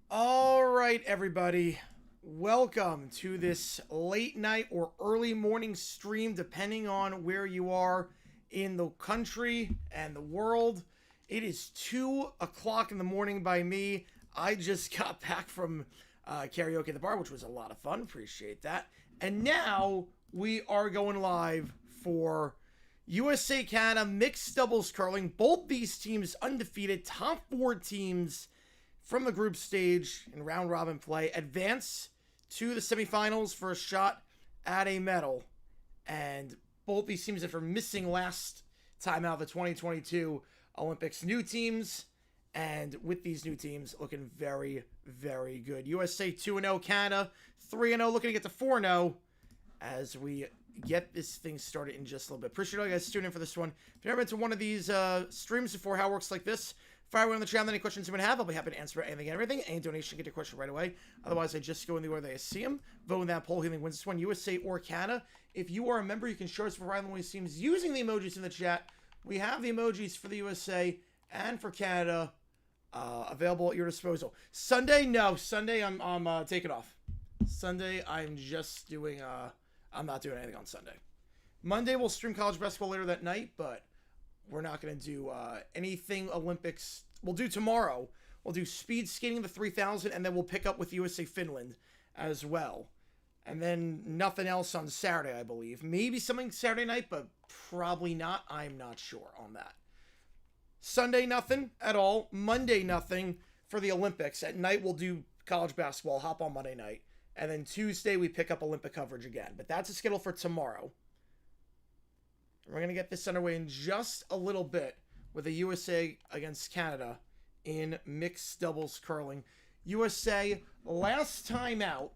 All right, everybody. Welcome to this late night or early morning stream, depending on where you are in the country and the world. It is 2 o'clock in the morning by me. I just got back from karaoke at the bar, which was a lot of fun. Appreciate that. And now we are going live for USA Canada mixed doubles curling. Both these teams undefeated, top 4 teams from the group stage in round robin play advance to the semifinals for a shot at a medal. And both these teams that were missing last time out of the 2022 Olympics, new teams, and with these new teams looking very, very good. USA 2-0, Canada 3-0, looking to get to 4-0 as we get this thing started in just a little bit. Appreciate all you guys tuning in for this one. If you've never been to one of these streams before, how it works like this, fire away on the channel any questions you might have. I'll be happy to answer anything and everything. Any donation, get your question right away. Otherwise, I just go in the order they see them. Vote in that poll. Who wins this one, USA or Canada? If you are a member, you can show us for randomly teams using the emojis in the chat. We have the emojis for the USA and for Canada available at your disposal. Sunday, no. Sunday, I'm taking off. Sunday, I'm just doing. I'm not doing anything on Sunday. Monday, we'll stream college basketball later that night, but we're not going to do anything Olympics. We'll do tomorrow. We'll do speed skating, the 3000, and then we'll pick up with USA Finland as well. And then nothing else on Saturday, I believe. Maybe something Saturday night, but probably not. I'm not sure on that. Sunday, nothing at all. Monday, nothing for the Olympics. At night, we'll do college basketball, hop on Monday night. And then Tuesday, we pick up Olympic coverage again. But that's a schedule for tomorrow. We're going to get this underway in just a little bit with the USA against Canada in mixed doubles curling. USA, last time out,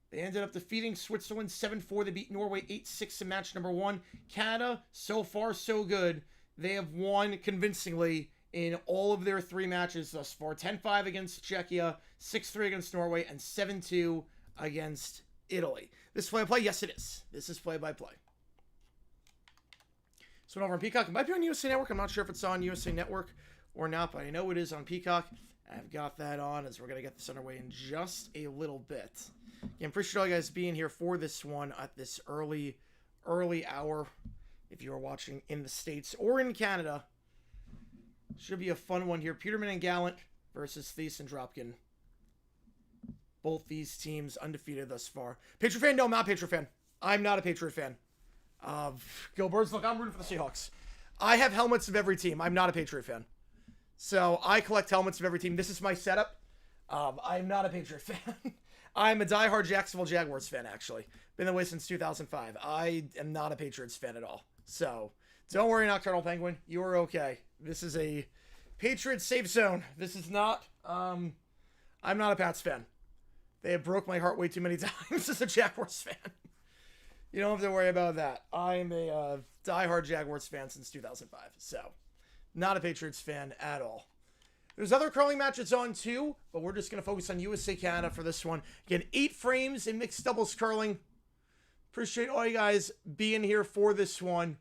they ended up defeating Switzerland 7-4. They beat Norway 8-6 in match number 1. Canada, so far so good. They have won convincingly in all of their 3 matches thus far. 10-5 against Czechia, 6-3 against Norway, and 7-2 against Italy. This play-by-play? Yes, it is. This is play-by-play. So over on Peacock, it might be on USA Network. I'm not sure if it's on USA Network or not, but I know it is on Peacock. I've got that on as we're going to get this underway in just a little bit. Again, appreciate all you guys being here for this one at this early hour. If you are watching in the States or in Canada, should be a fun one here. Peterman and Gallant versus Thies and Dropkin. Both these teams undefeated thus far. Patriot fan? No, I'm not a Patriot fan. I'm not a Patriot fan. Go Birds. Look, I'm rooting for the Seahawks. I have helmets of every team. I'm not a Patriot fan. So I collect helmets of every team. This is my setup. I'm not a Patriot fan. I'm a diehard Jacksonville Jaguars fan, actually. Been that way since 2005. I am not a Patriots fan at all. So don't worry, Nocturnal Penguin. You are okay. This is a Patriots safe zone. This is not, I'm not a Pats fan. They have broke my heart way too many times as a Jaguars fan. You don't have to worry about that. I'm a diehard Jaguars fan since 2005. So not a Patriots fan at all. There's other curling matches on too, but we're just going to focus on USA Canada for this one. Again, 8 frames in mixed doubles curling. Appreciate all you guys being here for this one.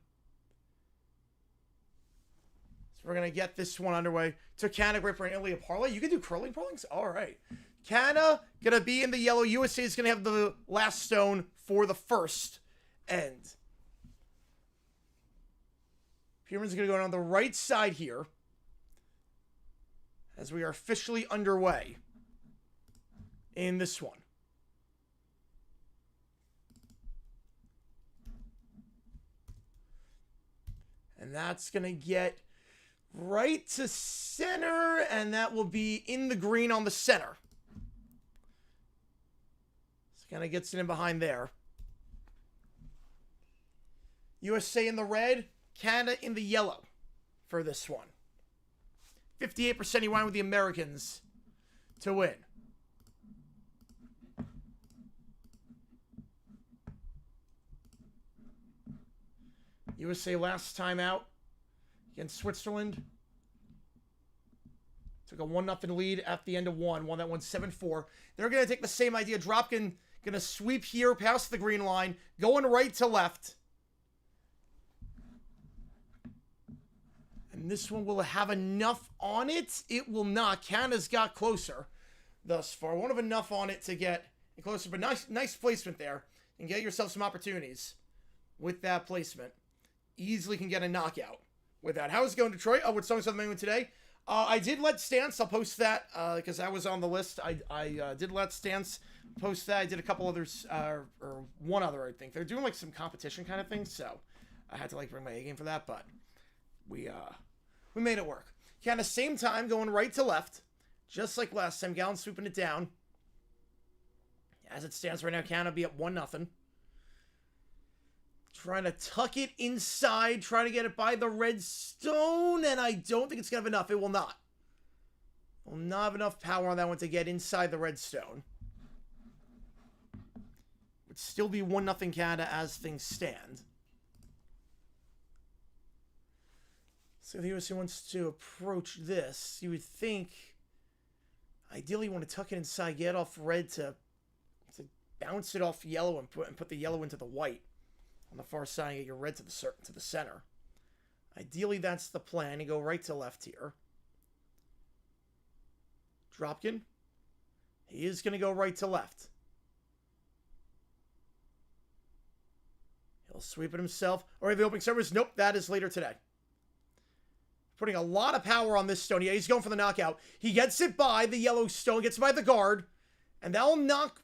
So we're going to get this one underway. To Canada, Great Britain, Italy, a parlay. You can do curling parlays? All right. Canada going to be in the yellow. USA is going to have the last stone for the first end. Peterman's going to go on the right side here as we are officially underway in this one. And that's going to get right to center, and that will be in the green on the center. So kind of gets it in behind there. USA in the red, Canada in the yellow for this one. 58% he went with the Americans to win. USA last time out against Switzerland. Took a 1-0 lead at the end of one. Won that one 7-4. They're going to take the same idea. Dropkin going to sweep here past the green line. Going right to left. And this one will have enough on it. It will not. Canada's got closer thus far. Won't have enough on it to get closer. But nice placement there. And get yourself some opportunities with that placement. Easily can get a knockout with that. How's it going, Detroit? Oh, what songs on the menu today? I did let Stance. I'll post that because that was on the list. I did let Stance post that. I did a couple others, or one other, I think. They're doing like some competition kind of thing, so I had to like bring my A game for that. But we made it work. Canada, same time, going right to left, just like last time. Gallen swooping it down. As it stands right now, Canada be up 1-0. Trying to tuck it inside, trying to get it by the red stone, and I don't think it's going to have enough. It will not. Will not have enough power on that one to get inside the red stone. Would still be 1-0 Canada as things stand. So the USA wants to approach this. You would think, ideally, you want to tuck it inside, get off red to bounce it off yellow and put the yellow into the white. On the far side, you get your red to the center. Ideally, that's the plan. You go right to left here. Dropkin. He is going to go right to left. He'll sweep it himself. Or the opening service. Nope, that is later today. Putting a lot of power on this stone. Yeah, he's going for the knockout. He gets it by the yellow stone. Gets it by the guard. And that will knock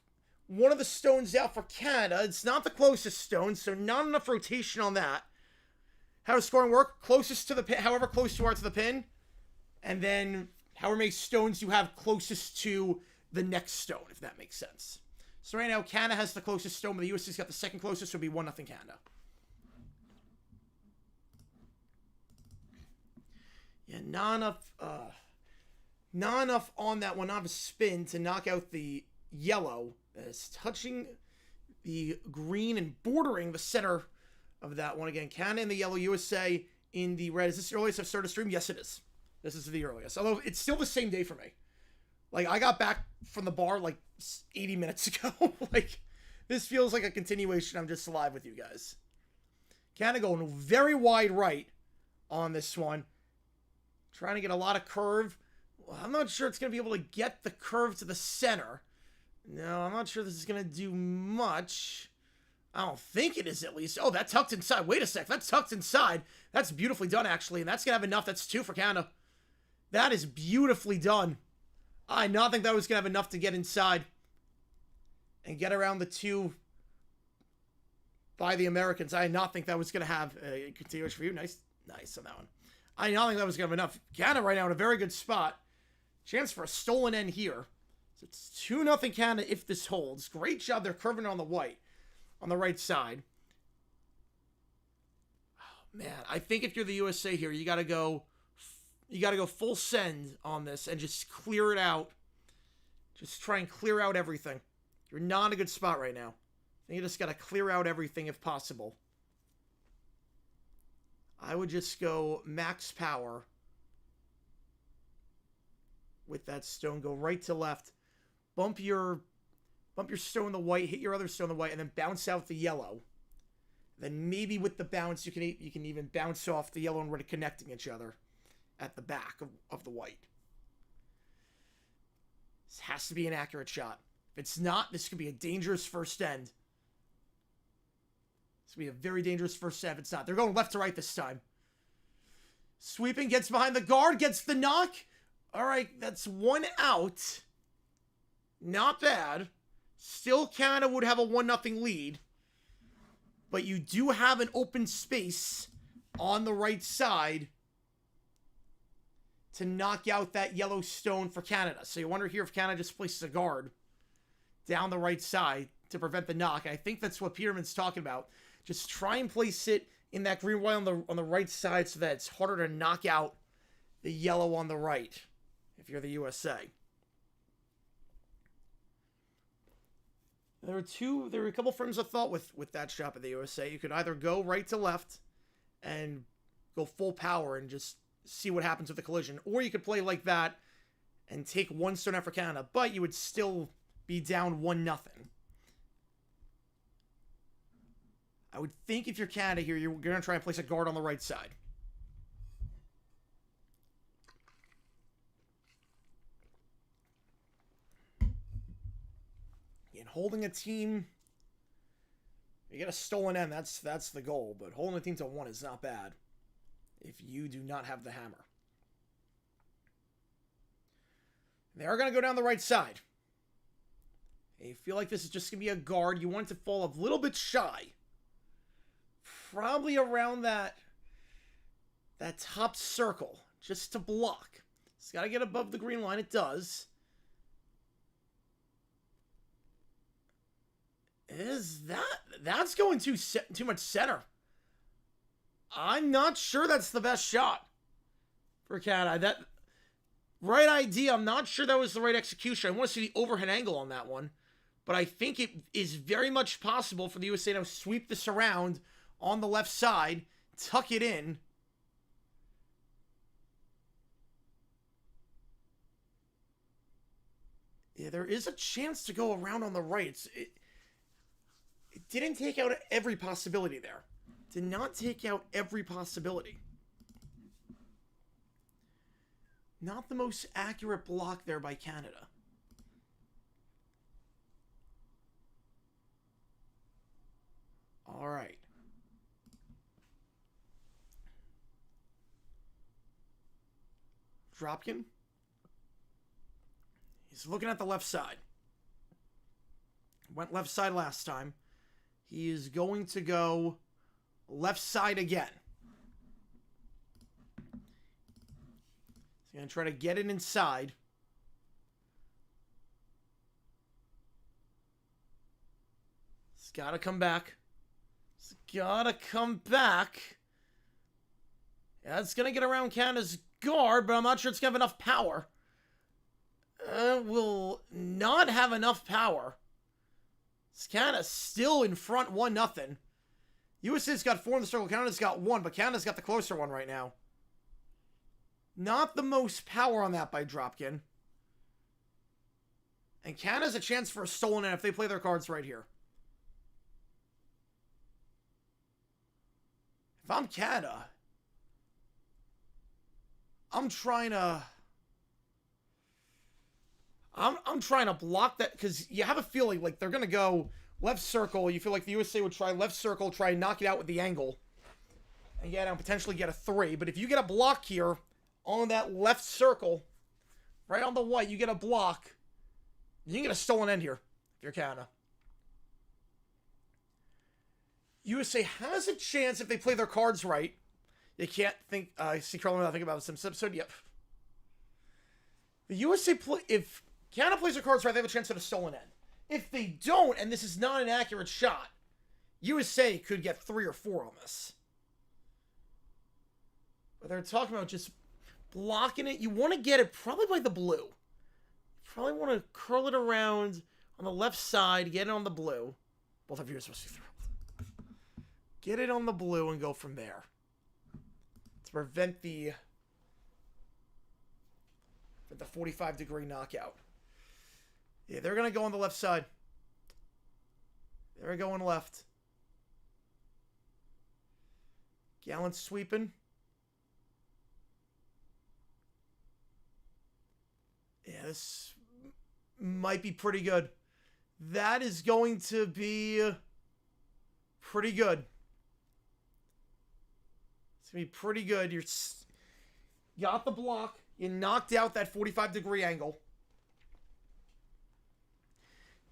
one of the stones out for Canada. It's not the closest stone, so not enough rotation on that. How does scoring work? Closest to the pin, however close you are to the pin, and then however many stones you have closest to the next stone, if that makes sense. So right now, Canada has the closest stone, but the USA's got the second closest, so it'll be 1-0 Canada. Yeah, not enough on that one. Not enough spin to knock out the yellow. It's touching the green and bordering the center of that one. Again, Canada in the yellow, USA in the red. Is this the earliest I've started a stream? Yes, it is. This is the earliest. Although it's still the same day for me. Like, I got back from the bar like 80 minutes ago. Like, this feels like a continuation. I'm just live with you guys. Canada going very wide right on this one. Trying to get a lot of curve. Well, I'm not sure it's going to be able to get the curve to the center. No, I'm not sure this is going to do much. I don't think it is, at least. Oh, that tucked inside. Wait a sec. That's tucked inside. That's beautifully done, actually. And that's going to have enough. That's 2 for Canada. That is beautifully done. I did not think that was going to have enough to get inside and get around the 2 by the Americans. I did not think that was going to have a continuous for you. Nice on that one. I did not think that was going to have enough. Canada right now in a very good spot. Chance for a stolen end here. So it's 2-0 Canada if this holds. Great job. They're curving on the white. On the right side. Oh, man, I think if you're the USA here, you got to go full send on this and just clear it out. Just try and clear out everything. You're not in a good spot right now. I think you just got to clear out everything if possible. I would just go max power with that stone. Go right to left. Bump your stone the white, hit your other stone the white, and then bounce out the yellow. Then maybe with the bounce, you can even bounce off the yellow and red connecting each other at the back of the white. This has to be an accurate shot. If it's not, this could be a dangerous first end. This could be a very dangerous first end if it's not. They're going left to right this time. Sweeping, gets behind the guard, gets the knock. All right, that's 1 out. Not bad. Still Canada would have a 1-0 lead. But you do have an open space on the right side to knock out that yellow stone for Canada. So you wonder here if Canada just places a guard down the right side to prevent the knock. I think that's what Peterman's talking about. Just try and place it in that green white on the right side so that it's harder to knock out the yellow on the right if you're the USA. There were a couple frames of thought with that shot by the USA. You could either go right to left and go full power and just see what happens with the collision, or you could play like that and take 1 stone out for Canada, but you would still be down 1-0. I would think if you're Canada here, you're going to try and place a guard on the right side. And holding a team, you get a stolen end, that's the goal, but holding a team to 1 is not bad if you do not have the hammer. They are going to go down the right side. You feel like this is just going to be a guard. You want it to fall a little bit shy. Probably around that top circle, just to block. It's got to get above the green line. It does. That's going too much center. I'm not sure that's the best shot for Canada. That right idea, I'm not sure that was the right execution. I want to see the overhead angle on that one. But I think it is very much possible for the USA to sweep this around on the left side, tuck it in. Yeah, there is a chance to go around on the right. It didn't take out every possibility there. Did not take out every possibility. Not the most accurate block there by Canada. All right. Dropkin. He's looking at the left side. Went left side last time. He is going to go left side again. He's going to try to get it inside. It's got to come back. It's got to come back. Yeah, it's going to get around Canada's guard, but I'm not sure it's going to have enough power. Will not have enough power. It's Canada still in front 1-0. USA's got 4 in the circle. Canada's got 1, but Canada's got the closer one right now. Not the most power on that by Dropkin. And Canada's a chance for a stolen end if they play their cards right here. If I'm Canada, I'm trying to block that, because you have a feeling like they're gonna go left circle. You feel like the USA would try left circle, try and knock it out with the angle, and potentially get a 3. But if you get a block here on that left circle, right on the white, you get a block, you can get a stolen end here if you're Canada. USA has a chance if they play their cards right. You can't think. See, Carl, I think about this in this episode. Yep. The USA if Canada plays their cards right, they have a chance at a stolen end. If they don't, and this is not an accurate shot, USA could get 3 or 4 on this. But they're talking about just blocking it. You want to get it probably by the blue. You probably want to curl it around on the left side, get it on the blue. Both of you are supposed to be thrilled. Get it on the blue and go from there. To prevent the 45-degree knockout. Yeah, they're going to go on the left side. They're going left. Gallant sweeping. Yeah, this might be pretty good. That is going to be pretty good. It's going to be pretty good. You got the block. You knocked out that 45-degree angle.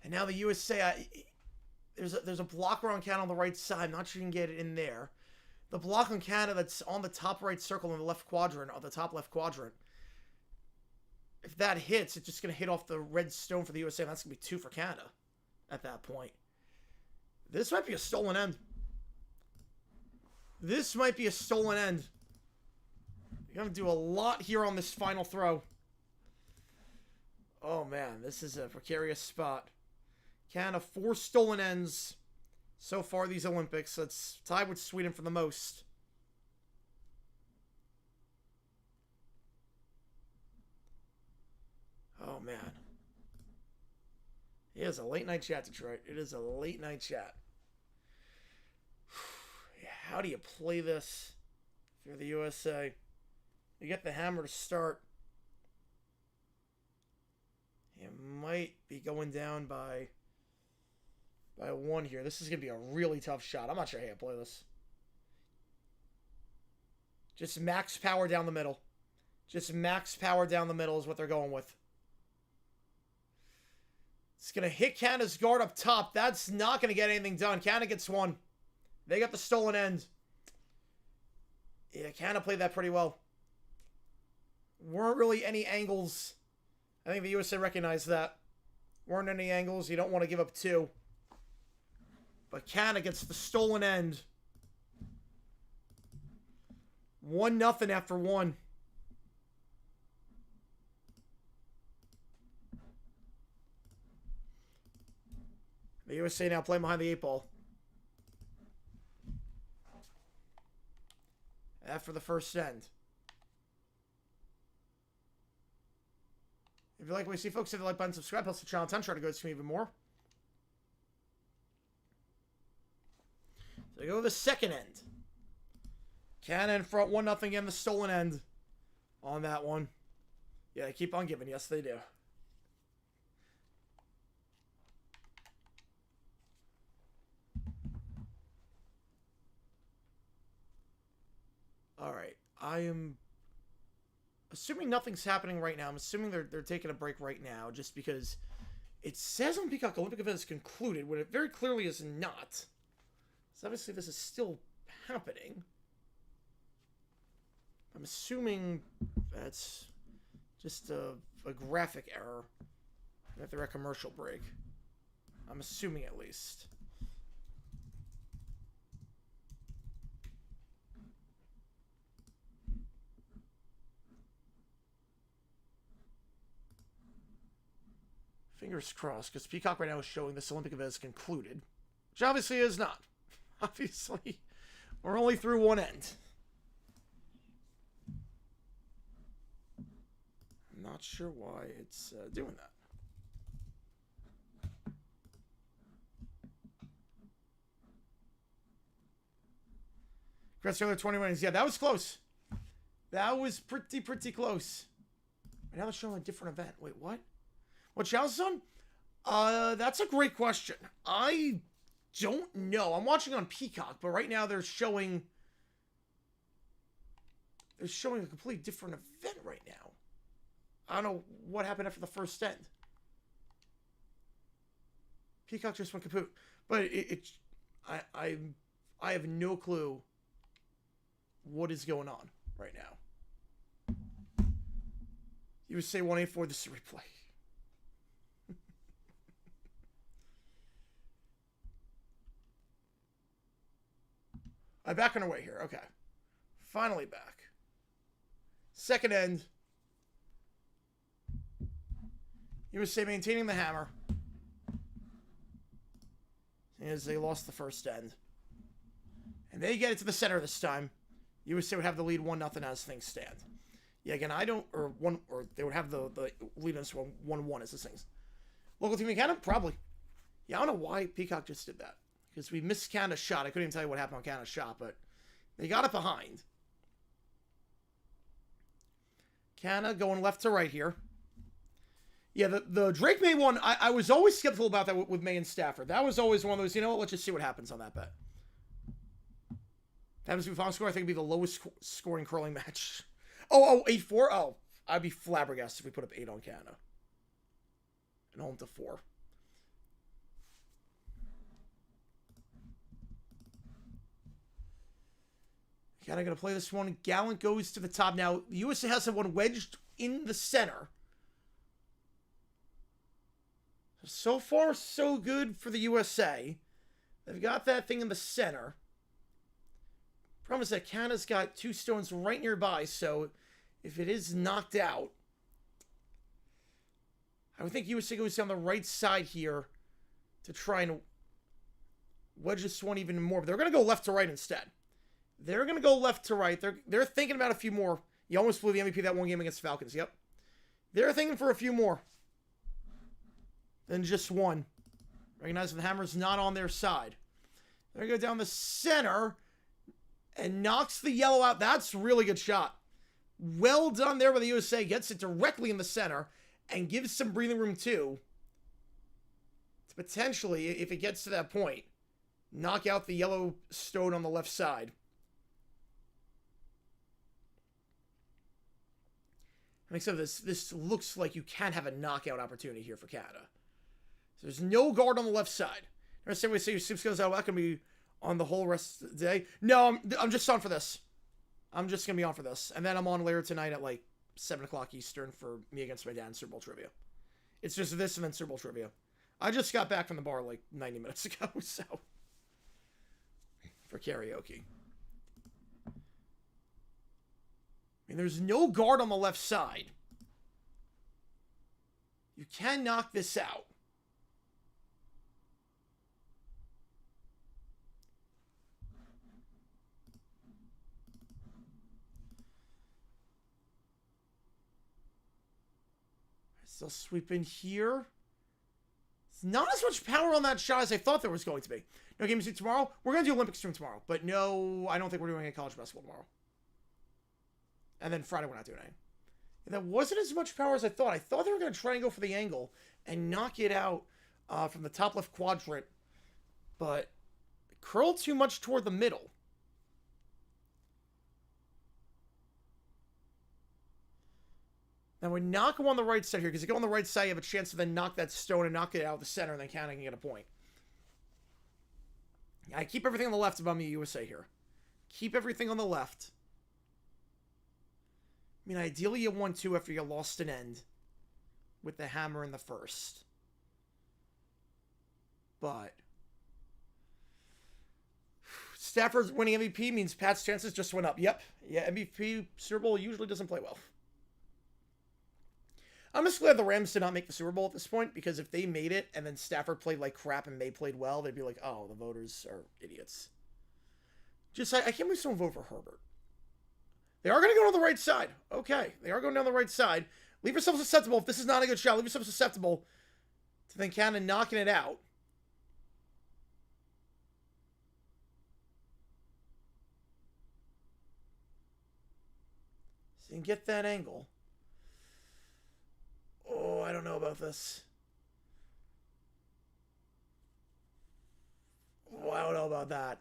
And now the USA, there's a blocker on Canada on the right side. I'm not sure you can get it in there. The block on Canada that's on the top right circle in the left quadrant, or the top left quadrant. If that hits, it's just going to hit off the red stone for the USA, and that's going to be 2 for Canada at that point. This might be a stolen end. This might be a stolen end. You're going to do a lot here on this final throw. Oh, man. This is a precarious spot. Canada, 4 stolen ends so far these Olympics. That's tied with Sweden for the most. Oh, man. It is a late-night chat, Detroit. It is a late-night chat. How do you play this if you're the USA? You get the hammer to start. You might be going down by 1 here. This is going to be a really tough shot. I'm not sure how you play this. Just max power down the middle. Just max power down the middle is what they're going with. It's going to hit Canada's guard up top. That's not going to get anything done. Canada gets 1. They got the stolen end. Yeah, Canada played that pretty well. Weren't really any angles. I think the USA recognized that. Weren't any angles. You don't want to give up 2. But Canada gets the stolen end. 1-0 after 1. The USA now playing behind the 8 ball. After the first end. If you like what you see, folks, hit the like button, subscribe, helps the channel a ton, try to go to me even more. So they go to the second end. Canada in front, 1-0 again, the stolen end on that one. Yeah, they keep on giving. Yes, they do. All right, I am assuming nothing's happening right now. I'm assuming they're taking a break right now, just because it says on Peacock Olympic event is concluded, when it very clearly is not. So obviously this is still happening. I'm assuming that's just a graphic error, that they're at commercial break. I'm assuming at least. Fingers crossed, because Peacock right now is showing this Olympic event is concluded. Which obviously is not. Obviously, we're only through one end. I'm not sure why it's doing that. Congrats to the other 20 winnings. Yeah, that was close. That was pretty close. And now they're showing a different event. Wait, what? What channel's on? That's a great question. I don't know. I'm watching on Peacock, but right now they're showing a completely different event right now. I don't know what happened after the first end. Peacock just went kaput. But I have no clue what is going on right now. You would say 184, this is a replay. I'm back on our way here. Okay. Finally back. Second end. You would say maintaining the hammer. As they lost the first end. And they get it to the center this time. USA would have the lead 1-0 as things stand. Yeah, again, I don't, or they would have the lead on 1-1 as this things. Local team in Canada? Probably. Yeah, I don't know why Peacock just did that. Because we missed Canada's shot. I couldn't even tell you what happened on Canada's shot, but they got it behind. Canada going left to right here. Yeah, the Drake May one, I was always skeptical about that with May and Stafford. That was always one of those, you know what, let's just see what happens on that bet. That was the final score. I think it'd be the lowest scoring curling match. Oh, 8-4? Oh, I'd be flabbergasted if we put up 8 on Canada. And home to 4. Canada going to play this one. Gallant goes to the top. Now, the USA has one wedged in the center. So far, so good for the USA. They've got that thing in the center. Problem is that Canada's got 2 stones right nearby, so if it is knocked out, I would think USA goes down the right side here to try and wedge this one even more. But they're going to go left to right instead. They're going to go left to right. They're thinking about a few more. You almost blew the MVP that one game against the Falcons. Yep. They're thinking for a few more than just one. Recognizing the hammer's not on their side. They're going to go down the center and knocks the yellow out. That's a really good shot. Well done there by the USA. Gets it directly in the center and gives some breathing room too to potentially, if it gets to that point, knock out the yellow stone on the left side. Except this looks like you can have a knockout opportunity here for Canada. So there's no guard on the left side. Never say we say Sips goes out. That can be on the whole rest of the day. No, I'm just on for this. I'm just gonna be on for this, and then I'm on later tonight at like 7 o'clock Eastern for me against my dad in Super Bowl trivia. It's just this and then Super Bowl trivia. I just got back from the bar like 90 minutes ago, so for karaoke. I mean, there's no guard on the left side. You can knock this out. Still sweep in here. It's not as much power on that shot as I thought there was going to be. No games tomorrow. We're going to do Olympic stream tomorrow. But no, I don't think we're doing any college basketball tomorrow. And then Friday we're not doing any. And that wasn't as much power as I thought. I thought they were going to try and go for the angle and knock it out from the top left quadrant. But it curled too much toward the middle. Now we knock him on the right side here, because if you go on the right side, you have a chance to then knock that stone and knock it out of the center, and then Canada can get a point. I keep everything on the left above me, USA here. Keep everything on the left. I mean, ideally you 1-2 after you lost an end with the hammer in the first. But Stafford's winning MVP means Pat's chances just went up. Yep. Yeah, MVP Super Bowl usually doesn't play well. I'm just glad the Rams did not make the Super Bowl at this point, because if they made it and then Stafford played like crap and May played well, they'd be like, oh, the voters are idiots. Just, I can't believe someone vote for Herbert. They are going to go to the right side. Okay, they are going down the right side. Leave yourself susceptible. If this is not a good shot, leave yourself susceptible to then Canada knocking it out. Didn't get that angle. Oh, I don't know about this. Oh, I don't know about that.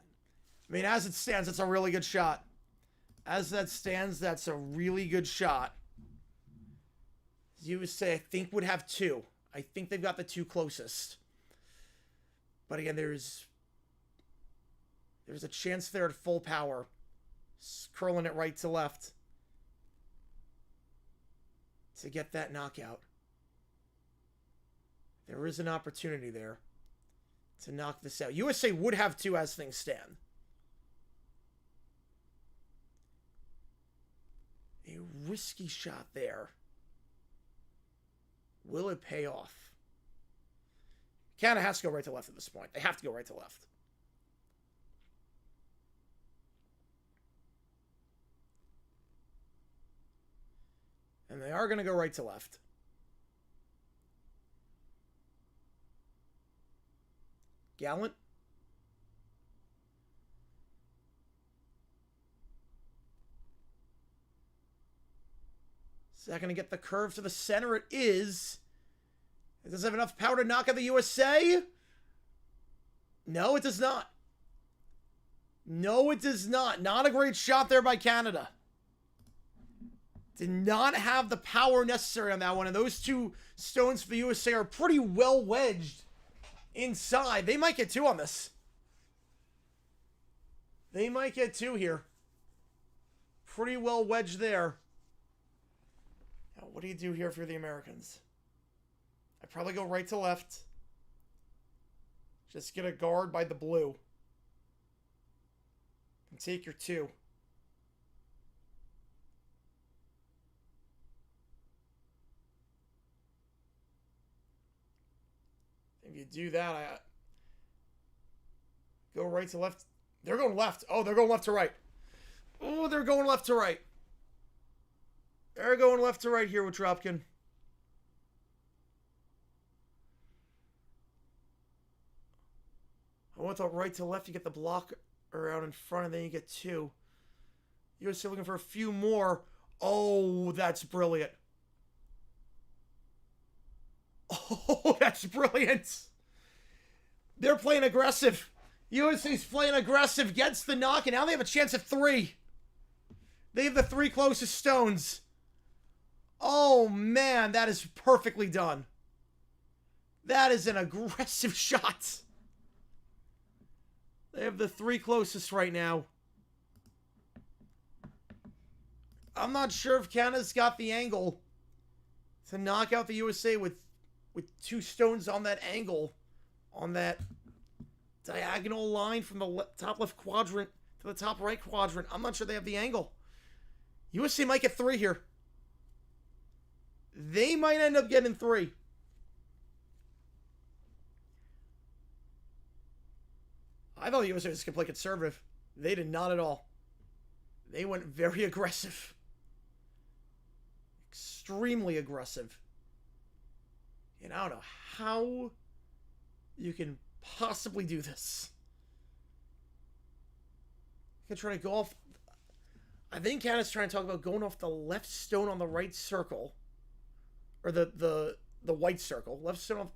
I mean, as it stands, it's a really good shot. As that stands, that's a really good shot. You would say, I think, would have two. I think they've got the two closest. But again, there's a chance there at full power. Curling it right to left. To get that knockout. There is an opportunity there to knock this out. USA would have two as things stand. A risky shot there. Will it pay off? Canada has to go right to left at this point. They have to go right to left. And they are going to go right to left. Gallant. Is that going to get the curve to the center? It is. It does have enough power to knock out the USA? No, it does not. No, it does not. Not a great shot there by Canada. Did not have the power necessary on that one. And those two stones for the USA are pretty well wedged inside. They might get two on this. They might get two here. Pretty well wedged there. Now, what do you do here if you're the Americans? I'd probably go right to left. Just get a guard by the blue. And take your two. If you do that, I go right to left. They're going left. Oh, they're going left to right. Oh, they're going left to right. They're going left to right here with Dropkin. I want the right to left. You get the block around in front, and then you get two. USA looking for a few more. Oh, that's brilliant. Oh, that's brilliant. They're playing aggressive. USA's playing aggressive, gets the knock, and now they have a chance at three. They have the three closest stones. Oh, man, that is perfectly done. That is an aggressive shot. They have the three closest right now. I'm not sure if Canada's got the angle to knock out the USA with two stones on that angle, on that diagonal line from the top left quadrant to the top right quadrant. I'm not sure they have the angle. USA might get three here. They might end up getting three. I thought the USA was going to play conservative. They did not at all. They went very aggressive. Extremely aggressive. And I don't know how you can possibly do this. You can try to go off. I think Canada's trying to talk about going off the left stone on the right circle. Or the white circle. Left stone on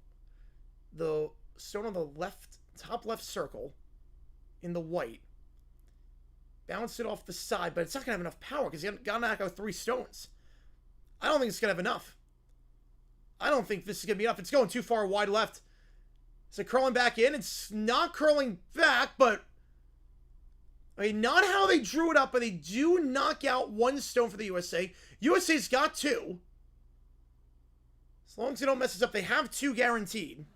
the stone on the left, top left circle in the white. Bounce it off the side, but it's not going to have enough power because you got to knock out three stones. I don't think it's going to have enough. I don't think this is going to be enough. It's going too far wide left. Is it curling back in? It's not curling back, but I mean, not how they drew it up, but they do knock out one stone for the USA. USA's got two. As long as they don't mess this up, they have two guaranteed.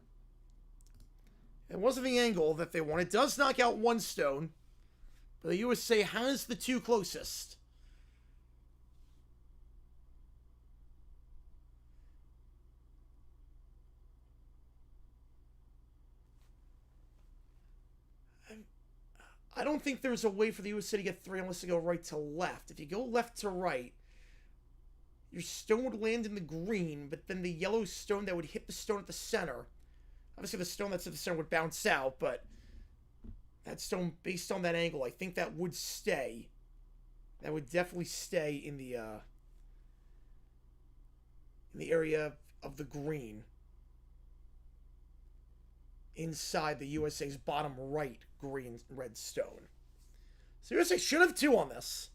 It wasn't the angle that they want. It does knock out one stone, but the USA has the two closest. I don't think there's a way for the USA to get three unless they go right to left. If you go left to right, your stone would land in the green, but then the yellow stone that would hit the stone at the center. Obviously, the stone that's at the center would bounce out, but that stone, based on that angle, I think that would stay. That would definitely stay in the in the area of the green. Inside the USA's bottom right green red stone. So USA should have 2 on this.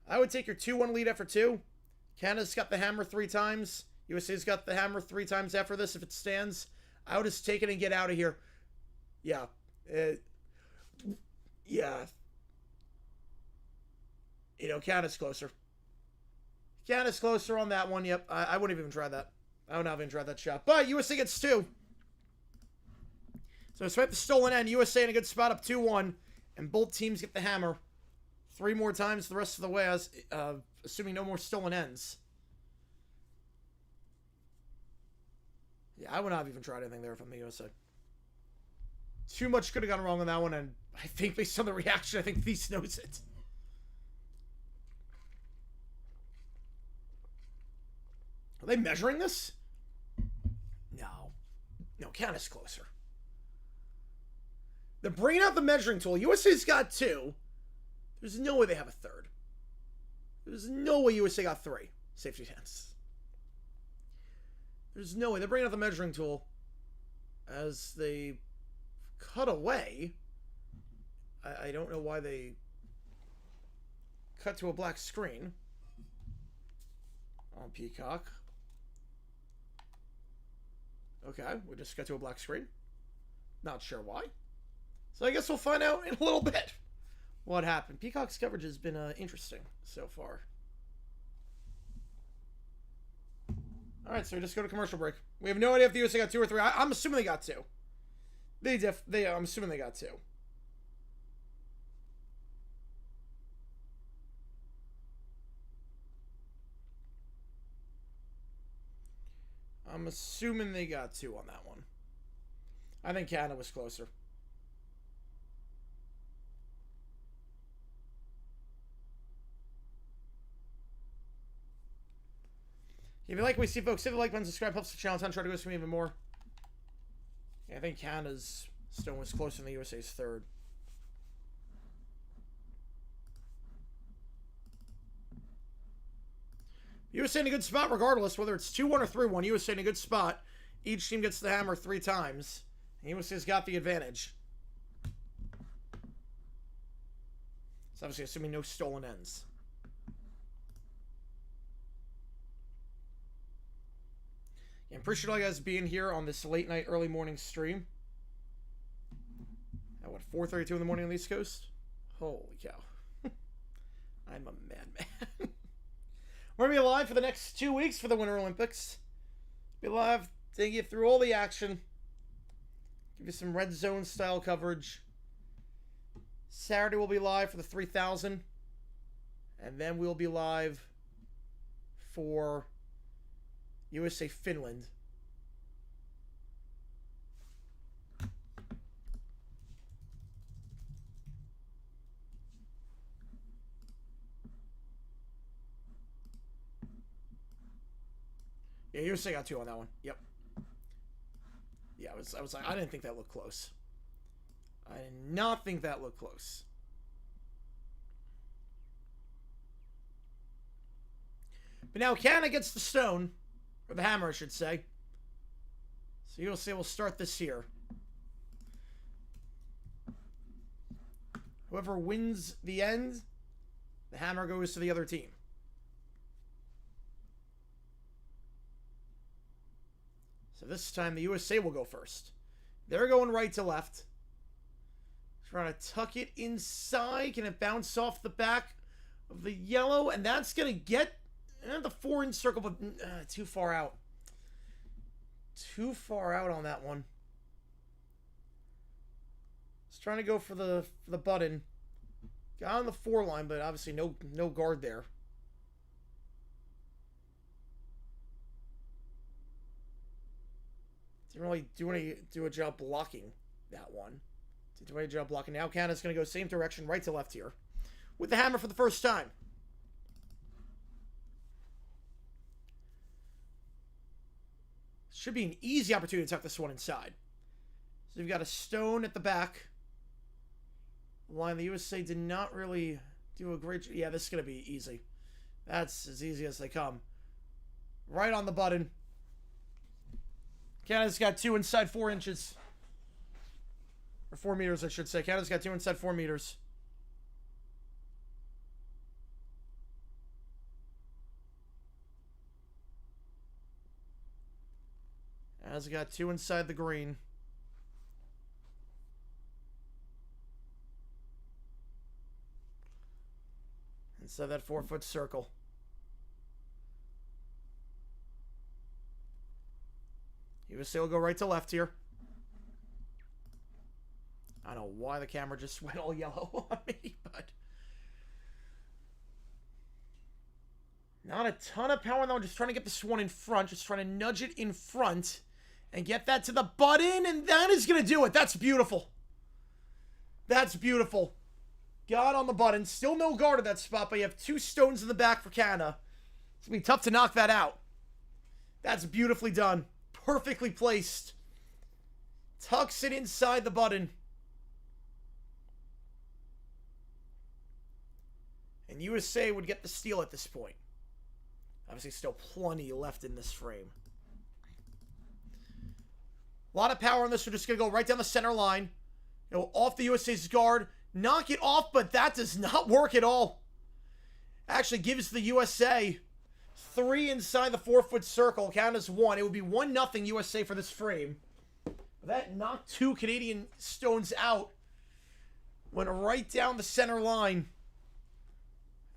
I would take your 2-1 lead after 2. Canada's got the hammer 3 times. USA's got the hammer 3 times after this if it stands. I would just take it and get out of here. Yeah. Yeah. You know, Canada's closer. Canada's closer on that one. Yep. I wouldn't have even tried that. I would not have even tried that shot. But USA gets 2. So despite the stolen end, USA in a good spot up 2-1. And both teams get the hammer 3 more times the rest of the way, as assuming no more stolen ends. Yeah, I would not have even tried anything there from the USA. Too much could have gone wrong on that one, and I think based on the reaction, I think Feast knows it. Are they measuring this? No. No, Canada's closer. They're bringing out the measuring tool. USA's got 2. There's no way they have a 3rd. There's no way USA got 3 safety hands. There's no way. They're bringing out the measuring tool as they cut away. I don't know why they cut to a black screen on Peacock. Okay, we just got to a black screen. Not sure why. So I guess we'll find out in a little bit what happened. Peacock's coverage has been interesting so far. All right, so we just go to commercial break. We have no idea if the USA got 2 or 3. I'm assuming they got 2. I'm assuming they got 2. I'm assuming they got 2 on that one. I think Canada was closer. If you like what we see, folks, hit the like button, subscribe, helps the channel. Try to go to me even more. Yeah, I think Canada's stone was closer than the USA's 3rd. USA in a good spot regardless, whether it's 2-1 or 3-1. USA in a good spot. Each team gets the hammer 3 times. And USA's got the advantage. It's obviously assuming no stolen ends. I appreciate all you guys being here on this late night, early morning stream. At what, 4:32 in the morning on the East Coast? Holy cow. I'm a madman. We're going to be live for the next 2 weeks for the Winter Olympics. Be live, take you through all the action. Give you some red zone style coverage. Saturday we'll be live for the 3,000. And then we'll be live for USA Finland. Yeah, USA got 2 on that one. Yep. Yeah, I was like, I didn't think that looked close. I did not think that looked close. But now Canada gets the stone. Or the hammer, I should say. So you'll see we'll start this here. Whoever wins the end, the hammer goes to the other team. So this time the USA will go first. They're going right to left. Trying to tuck it inside. Can it bounce off the back of the yellow? And that's going to get the 4-inch circle, but too far out. Too far out on that one. Just trying to go for the button. Got on the 4 line, but obviously no guard there. Didn't really do a job blocking that one. Didn't do any job blocking. Now Canada's going to go same direction, right to left here. With the hammer for the first time. Should be an easy opportunity to tuck this one inside. So you've got a stone at the back. The line the USA did not really do a great... Yeah, this is going to be easy. That's as easy as they come. Right on the button. Canada's got 2 inside 4 inches. Or 4 meters, I should say. Canada's got 2 inside 4 meters. Canada's got 2 inside the green. Inside that 4-foot circle. USA will go right to left here. I don't know why the camera just went all yellow on me, but... Not a ton of power, though. Just trying to get this one in front. Just trying to nudge it in front. And get that to the button. And that is going to do it. That's beautiful. That's beautiful. Got on the button. Still no guard at that spot, but you have 2 stones in the back for Canada. It's going to be tough to knock that out. That's beautifully done. Perfectly placed. Tucks it inside the button. And USA would get the steal at this point. Obviously still plenty left in this frame. A lot of power on this. We're just going to go right down the center line. You know, off the USA's guard. Knock it off, but that does not work at all. Actually gives the USA 3 inside the 4-foot circle. Canada's 1. It would be 1-0 USA for this frame. That knocked 2 Canadian stones out. Went right down the center line.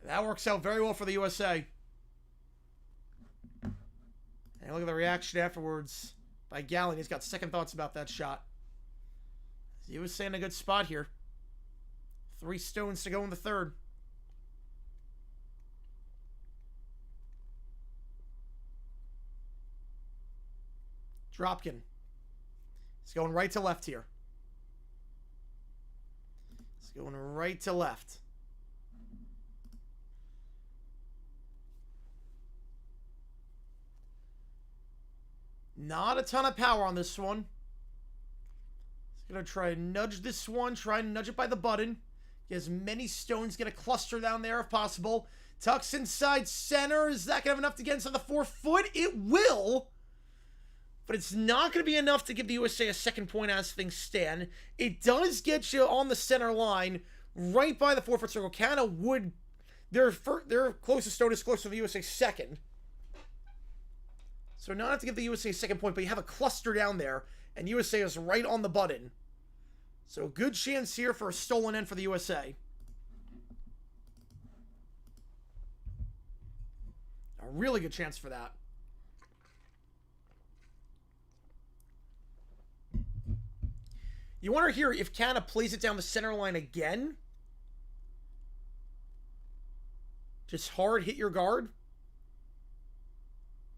That works out very well for the USA. And look at the reaction afterwards by Gallon. He's got second thoughts about that shot. The USA in a good spot here. 3 stones to go in the third. Dropkin. He's going right to left here. He's going right to left. Not a ton of power on this one. He's going to try and nudge this one. Try and nudge it by the button. Get as many stones. Get a cluster down there if possible. Tucks inside center. Is that going to have enough to get inside the 4-foot? It will. But it's not going to be enough to give the USA a second point as things stand. It does get you on the center line. Right by the 4-foot circle. Canada would... Their closest stone is closer to the USA second. So not to give the USA a second point, but you have a cluster down there, and USA is right on the button. So good chance here for a stolen end for the USA. A really good chance for that. You wonder here if Canada plays it down the center line again. Just hard hit your guard.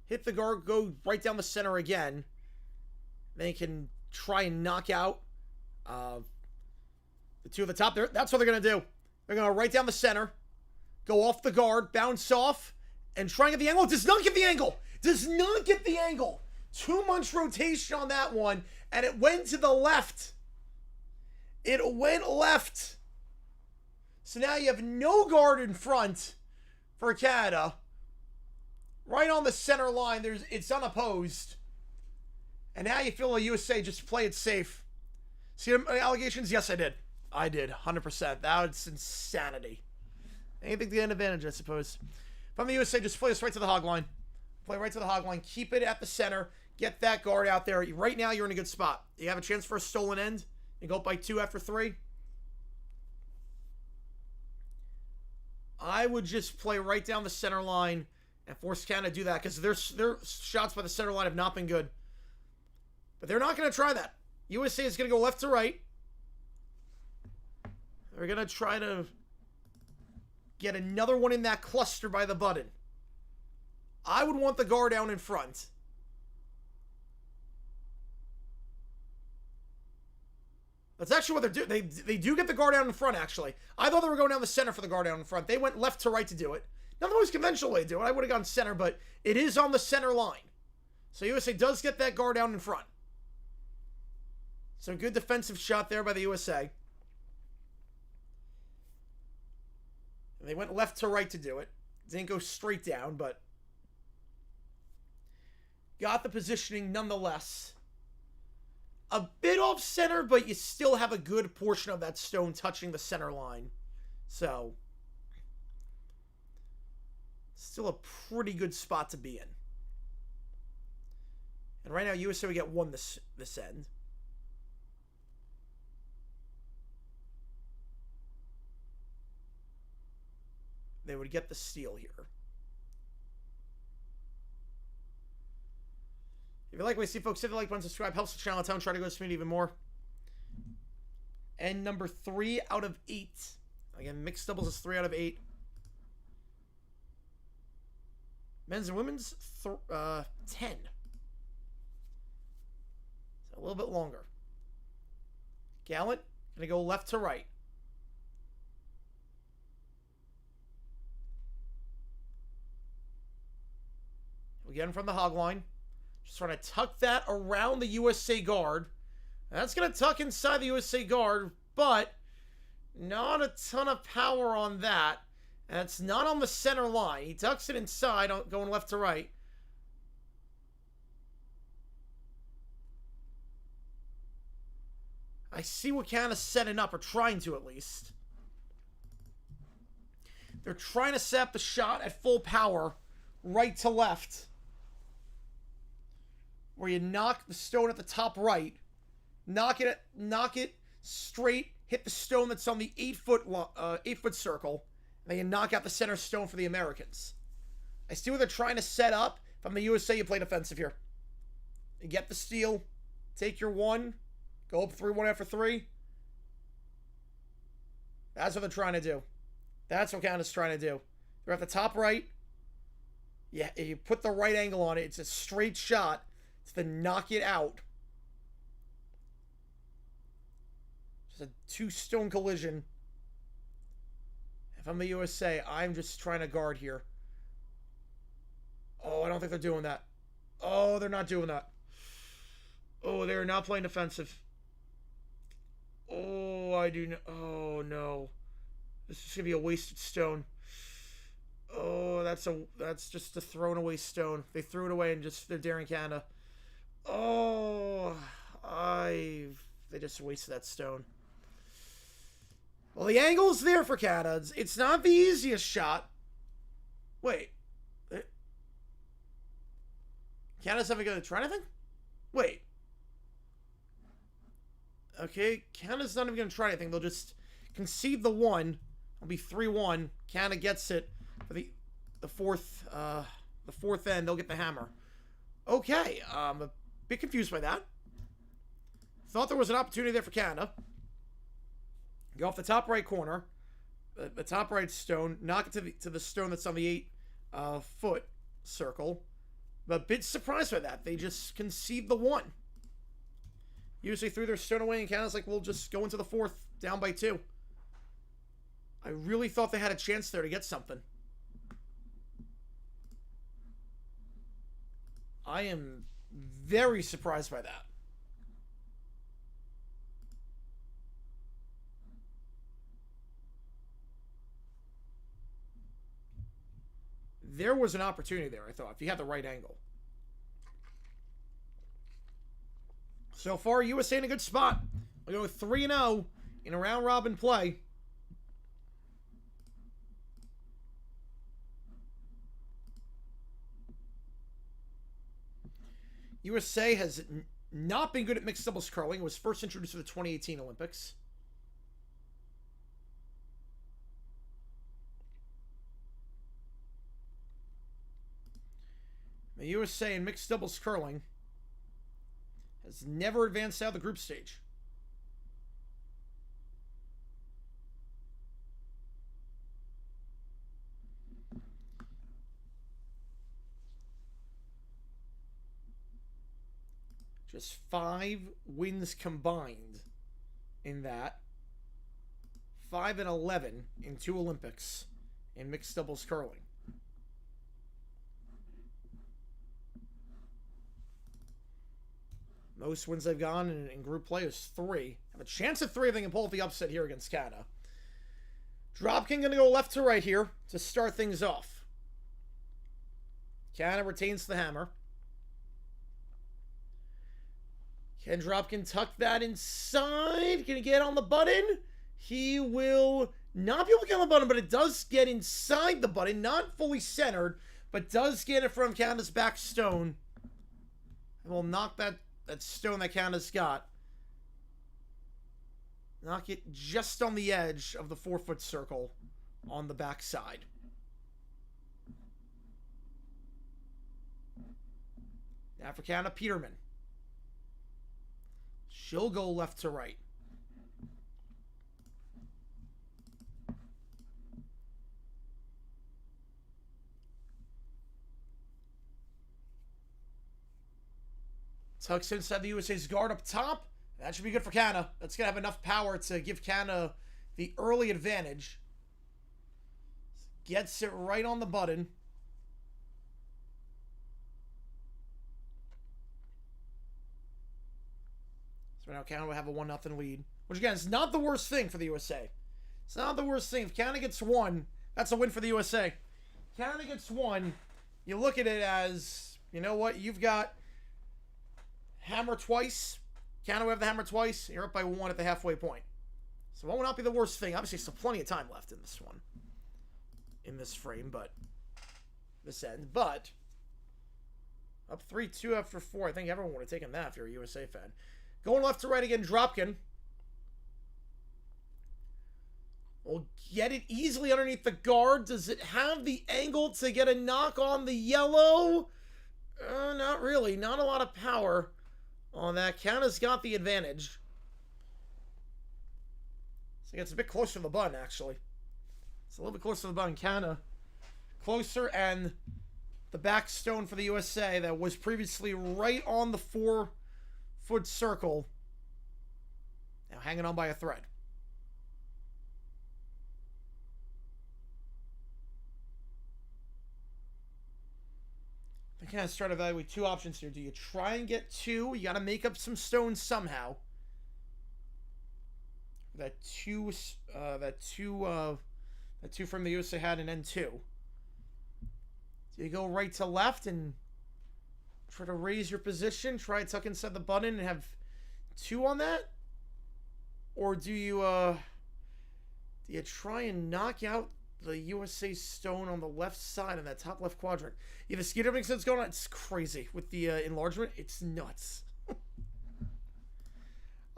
Hit the guard, go right down the center again. They can try and knock out the 2 at the top there. That's what they're going to do. They're going to right down the center, go off the guard, bounce off, and try and get the angle. It does not get the angle. Does not get the angle. Too much rotation on that one, and it went to the left. It went left. So now you have no guard in front for Canada. Right on the center line, it's unopposed. And now you feel like USA just play it safe. See my allegations? Yes, I did. I did, 100%. That's insanity. Anything to the advantage, I suppose. If I'm the USA, just play this right to the hog line. Play right to the hog line. Keep it at the center. Get that guard out there. Right now, you're in a good spot. You have a chance for a stolen end. You go up by 2 after 3. I would just play right down the center line and force Canada to do that, because their shots by the center line have not been good. But they're not going to try that. USA is going to go left to right. They're going to try to get another one in that cluster by the button. I would want the guard down in front. That's actually what they're doing. They do get the guard down in front, actually. I thought they were going down the center for the guard down in front. They went left to right to do it. Not the most conventional way to do it. I would have gone center, but it is on the center line. So USA does get that guard down in front. So good defensive shot there by the USA. And they went left to right to do it. Didn't go straight down, but got the positioning nonetheless. A bit off center, but you still have a good portion of that stone touching the center line. So, still a pretty good spot to be in. And right now, USA would get 1 this end. They would get the steal here. If you like what you see, folks, hit the like button, subscribe, helps the channel out, try to go to speed even more. And number 3 out of 8. Again, mixed doubles is 3 out of 8. Men's and women's, 10. So a little bit longer. Gallant, gonna go left to right. Again from the hog line. Just trying to tuck that around the USA guard. And that's going to tuck inside the USA guard, but not a ton of power on that. And it's not on the center line. He tucks it inside, going left to right. I see what Canada's setting up, or trying to at least. They're trying to set up the shot at full power, right to left, where you knock the stone at the top right, knock it straight, hit the stone that's on the 8-foot circle, and then you knock out the center stone for the Americans. I see what they're trying to set up. If I'm the USA, you play defensive here. You get the steal, take your 1, go up 3-1 after 3. That's what they're trying to do. That's what Canada's trying to do. They're at the top right. Yeah, you put the right angle on it. It's a straight shot. It's to knock it out. Just a 2-stone collision. If I'm the USA, I'm just trying to guard here. Oh, I don't think they're doing that. Oh, they're not doing that. Oh, they're not playing defensive. Oh, I do know. Oh, no. This is going to be a wasted stone. Oh, that's just a thrown away stone. They threw it away and they're daring Canada. Oh, they just wasted that stone. Well, the angle's there for Canada. It's not the easiest shot. Wait. Canada's never going to try anything? Wait. Okay, Canada's not even going to try anything. They'll just concede the 1. It'll be 3-1. Canada gets it for the fourth end. They'll get the hammer. Okay, I'm a bit confused by that. Thought there was an opportunity there for Canada. Go off the top right corner, the top right stone, knock it to the stone that's on the 8-foot circle. But a bit surprised by that. They just concede the 1. Usually threw their stone away, and Canada's like, we'll just go into the 4th, down by 2. I really thought they had a chance there to get something. I am very surprised by that. There was an opportunity there, I thought, if you had the right angle. So far, USA in a good spot. We'll go 3-0 in a round-robin play. USA has not been good at mixed doubles curling. It was first introduced to the 2018 Olympics. The USA in mixed doubles curling has never advanced out of the group stage. Just 5 wins combined in that. 5-11 in 2 Olympics in mixed doubles curling. Most wins they've gone in group play is 3. Have a chance at 3 if they can pull off the upset here against Canada. Dropkin going to go left to right here to start things off. Canada retains the hammer. Can Dropkin tuck that inside? Can he get on the button? He will not be able to get on the button, but it does get inside the button. Not fully centered, but does get it from Canada's back stone. And will knock that stone that Canada's got. Knock it just on the edge of the 4-foot circle on the back side. Now for Canada, Peterman. She'll go left to right. Tucks inside the USA's guard up top. That should be good for Canada. That's going to have enough power to give Canada the early advantage. Gets it right on the button. So now Canada will have a 1-0 lead. Which, again, is not the worst thing for the USA. It's not the worst thing. If Canada gets one, that's a win for the USA. Canada gets one, you look at it as, you know what, you've got hammer twice. Canada will have the hammer twice. You're up by 1 at the halfway point. So that will not be the worst thing. Obviously, still plenty of time left in this one. In this frame, but this end. But up 3-2 after 4. I think everyone would have taken that if you're a USA fan. Going left to right again, Dropkin. Will get it easily underneath the guard. Does it have the angle to get a knock on the yellow? Not really. Not a lot of power on that. Canada's got the advantage. So it's a bit closer to the button, actually. It's a little bit closer to the button. Canada closer, and the back stone for the USA that was previously right on the 4-foot circle. Now hanging on by a thread. I kind of start to evaluate two options here. Do you try and get 2? You got to make up some stones somehow. That two from the USA had an N2. Do you go right to left and try to raise your position? Try to tuck inside the button and have 2 on that? Or do you try and knock out the USA stone on the left side in that top left quadrant? Yeah, the ski everything that's going on, it's crazy. With the enlargement, it's nuts.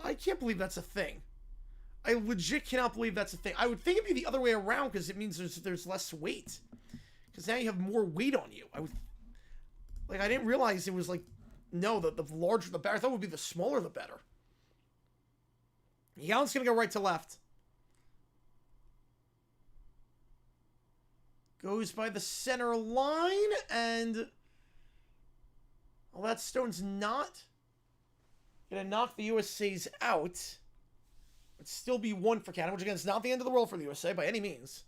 I can't believe that's a thing. I legit cannot believe that's a thing. I would think it'd be the other way around because it means there's less weight. Because now you have more weight on you. I didn't realize it was like, no, the larger the better. I thought it would be the smaller the better. Yallen's going to go right to left. Goes by the center line, and well, that stone's not going to knock the USA's out. It'd still be 1 for Canada, which again is not the end of the world for the USA by any means.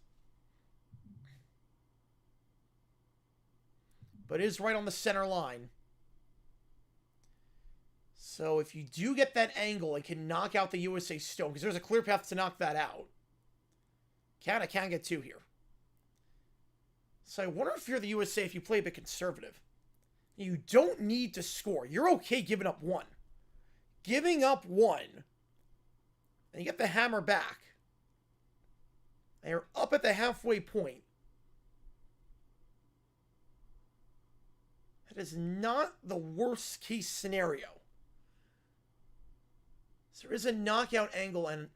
But it is right on the center line. So if you do get that angle, it can knock out the USA stone, because there's a clear path to knock that out. Canada can get 2 here. So I wonder if you're the USA, if you play a bit conservative. You don't need to score. You're okay giving up 1. Giving up 1. And you get the hammer back. And you're up at the halfway point. That is not the worst case scenario. So there is a knockout angle, and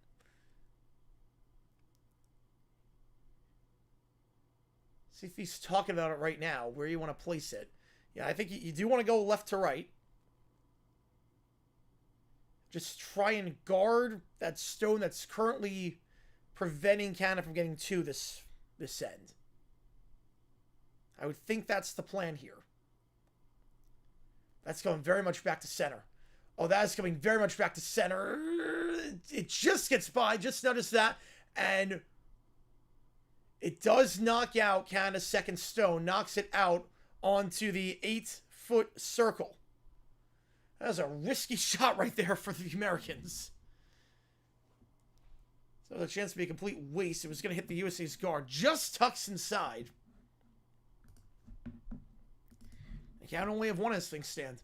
see if he's talking about it right now, where you want to place it. Yeah, I think you do want to go left to right. Just try and guard that stone that's currently preventing Canada from getting to this end. I would think that's the plan here. That's going very much back to center. Oh, that is coming very much back to center. It just gets by. Just notice that. And it does knock out Canada's second stone. Knocks it out onto the 8-foot circle. That was a risky shot right there for the Americans. So there's a chance to be a complete waste. It was going to hit the USA's guard. Just tucks inside. They can only have one as things stand.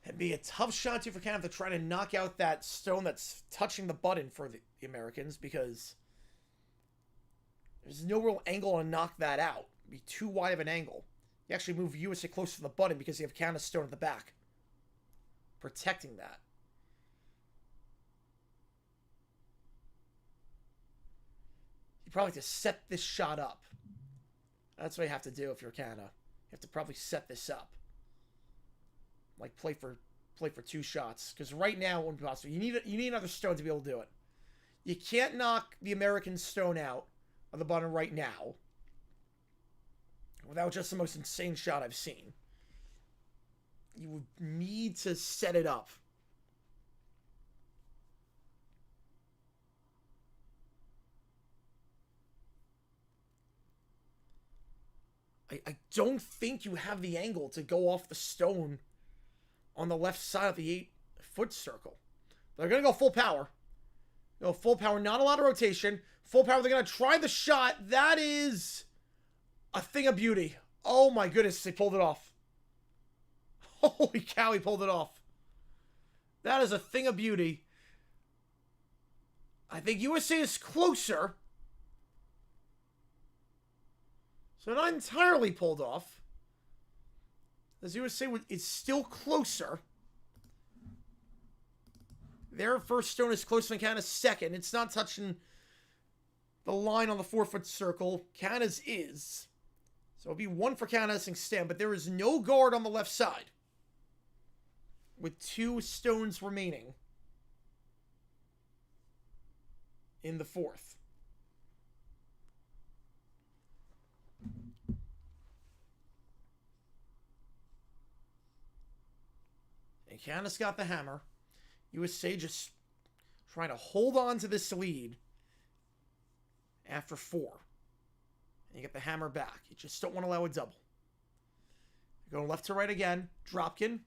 It'd be a tough shot too for Canada to try to knock out that stone that's touching the button for the Americans, because there's no real angle to knock that out. It'd be too wide of an angle. You actually move USA close to the button because you have Canada's stone at the back, protecting that. You probably have to set this shot up. That's what you have to do if you're Canada. You have to probably set this up. Like play for 2 shots, because right now it wouldn't be possible. You need another stone to be able to do it. You can't knock the American stone out of the button right now without just the most insane shot I've seen. You would need to set it up. I don't think you have the angle to go off the stone on the left side of the 8-foot circle. They're going to go full power. Go full power, not a lot of rotation. Full power, they're going to try the shot. That is a thing of beauty. Oh my goodness, they pulled it off. Holy cow, he pulled it off. That is a thing of beauty. I think USA is closer. So not entirely pulled off. As USA is still closer. Their first stone is closer than Canada's second. It's not touching the line on the 4-foot circle. Canada's is. So it'll be 1 for Canada as things stand. But there is no guard on the left side, with 2 stones remaining in the 4th. And Canada's got the hammer. USA just trying to hold on to this lead after 4. And you get the hammer back. You just don't want to allow a double. You're going left to right again. Dropkin.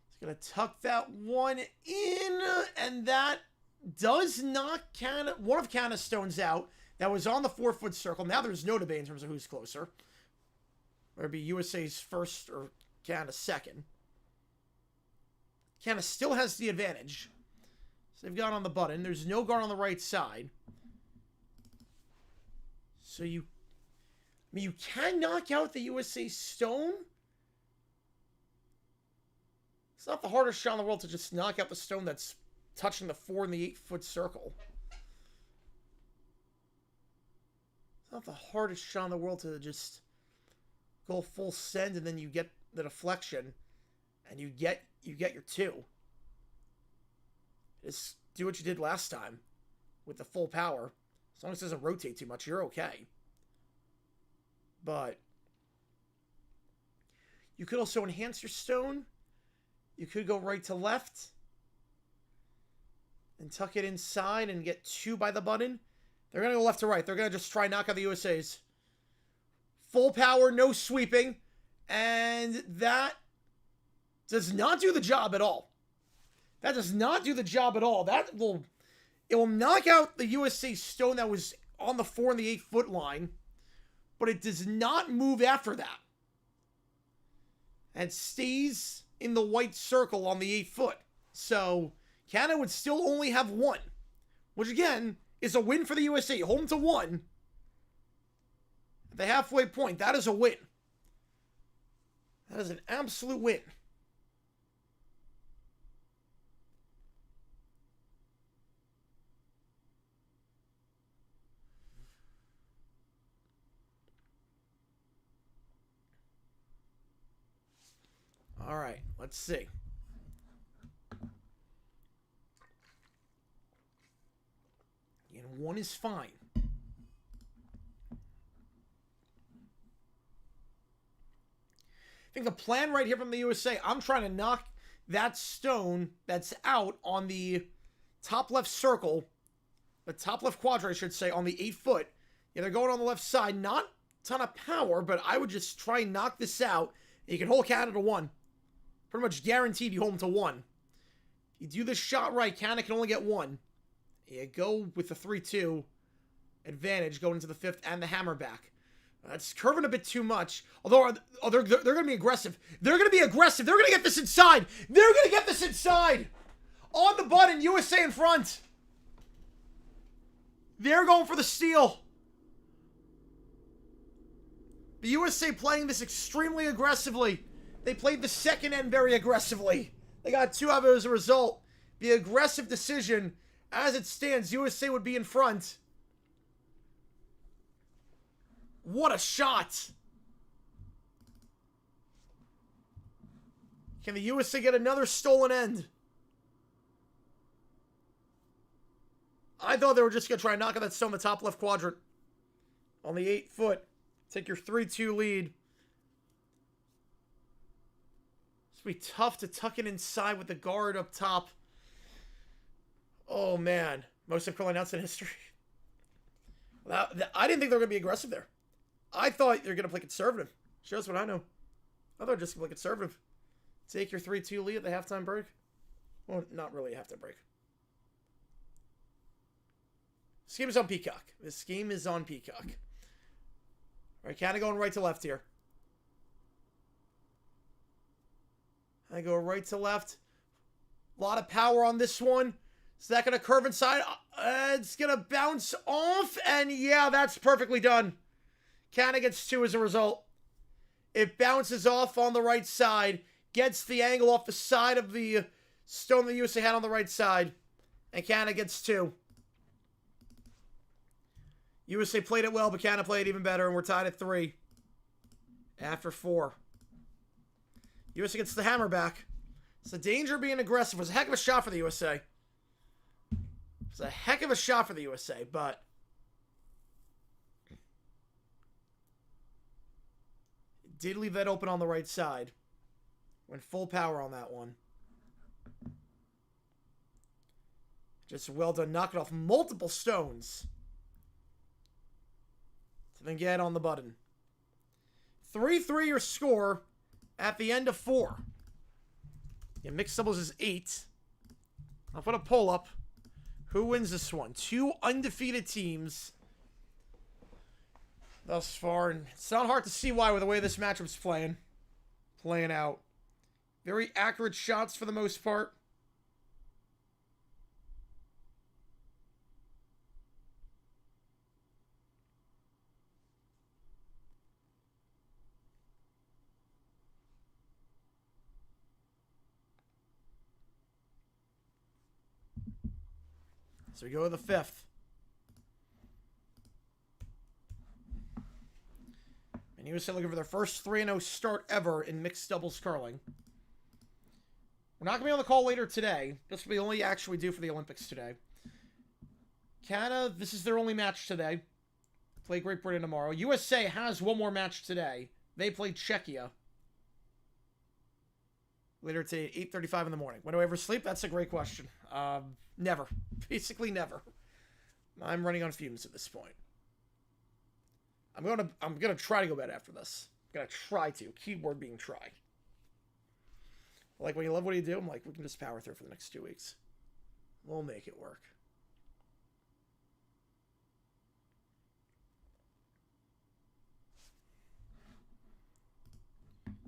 He's going to tuck that one in. And that does knock one of Canada's stones out. That was on the 4-foot circle. Now there's no debate in terms of who's closer. Whether it be USA's first or Canada's second. Canada still has the advantage. So they've got on the button. There's no guard on the right side. So you can knock out the USA stone. It's not the hardest shot in the world to just knock out the stone that's touching the 4 and the 8-foot circle. It's not the hardest shot in the world to just go full send, and then you get the deflection, and you get your 2. Just do what you did last time with the full power. As long as it doesn't rotate too much, you're okay. But you could also enhance your stone. You could go right to left and tuck it inside and get 2 by the button. They're going to go left to right. They're going to just try and knock out the USA's. Full power, no sweeping. And that does not do the job at all. That does not do the job at all. It will knock out the USA stone that was on the 4 and the 8-foot line, but it does not move after that. And stays in the white circle on the 8-foot. So Canada would still only have 1, which again is a win for the USA. You hold them to 1 at the halfway point. That is a win. That is an absolute win. All right, let's see. And 1 is fine. I think the plan right here from the USA, I'm trying to knock that stone that's out on the top left circle, the top left quadrant, I should say, on the 8-foot. Yeah, they're going on the left side. Not a ton of power, but I would just try and knock this out. You can hold Canada to 1. Pretty much guaranteed you hold them to 1. You do this shot right, Canada can only get one. You go with the 3-2 advantage going into the 5th and the hammer back. That's curving a bit too much. Although, they're going to be aggressive. They're going to be aggressive. They're going to get this inside. They're going to get this inside. On the button, USA in front. They're going for the steal. The USA playing this extremely aggressively. They played the second end very aggressively. They got 2 out of it as a result. The aggressive decision, as it stands, USA would be in front. What a shot. Can the USA get another stolen end? I thought they were just going to try and knock out that stone in the top left quadrant. On the 8-foot. Take your 3-2 lead. It's going to be tough to tuck it inside with the guard up top. Oh, man. Most of curling outs in history. I didn't think they were going to be aggressive there. I thought they were going to play conservative. Shows what I know. I thought they were just going to play conservative. Take your 3-2 lead at the halftime break. Well, not really a halftime break. This game is on Peacock. This game is on Peacock. All right, kind of going right to left here. I go right to left. A lot of power on this one. Is that going to curve inside? It's going to bounce off. And yeah, that's perfectly done. Canada gets 2 as a result. It bounces off on the right side. Gets the angle off the side of the stone the USA had on the right side. And Canada gets 2. USA played it well, but Canada played even better, and we're tied at 3. After 4. USA gets the hammer back. It's the danger of being aggressive. It was a heck of a shot for the USA. It was a heck of a shot for the USA, but it did leave that open on the right side. Went full power on that one. Just well done. Knocking off multiple stones. Then get on the button. 3-3 your score at the end of 4. Yeah, mixed doubles is 8. I'll put a poll up. Who wins this one? 2 undefeated teams thus far, and it's not hard to see why with the way this matchup's playing out. Very accurate shots for the most part. So we go to the 5th. And USA looking for their first 3-0 start ever in mixed doubles curling. We're not going to be on the call later today. This will be the only action we do for the Olympics today. Canada, this is their only match today. Play Great Britain tomorrow. USA has one more match today. They play Czechia. Later today, 8:35 in the morning. When do I ever sleep? That's a great question. Never. Basically never. I'm running on fumes at this point. I'm gonna try to go to bed after this. I'm gonna try to. Keyword being try. Like, when you love what you do, I'm like, we can just power through for the next 2 weeks. We'll make it work.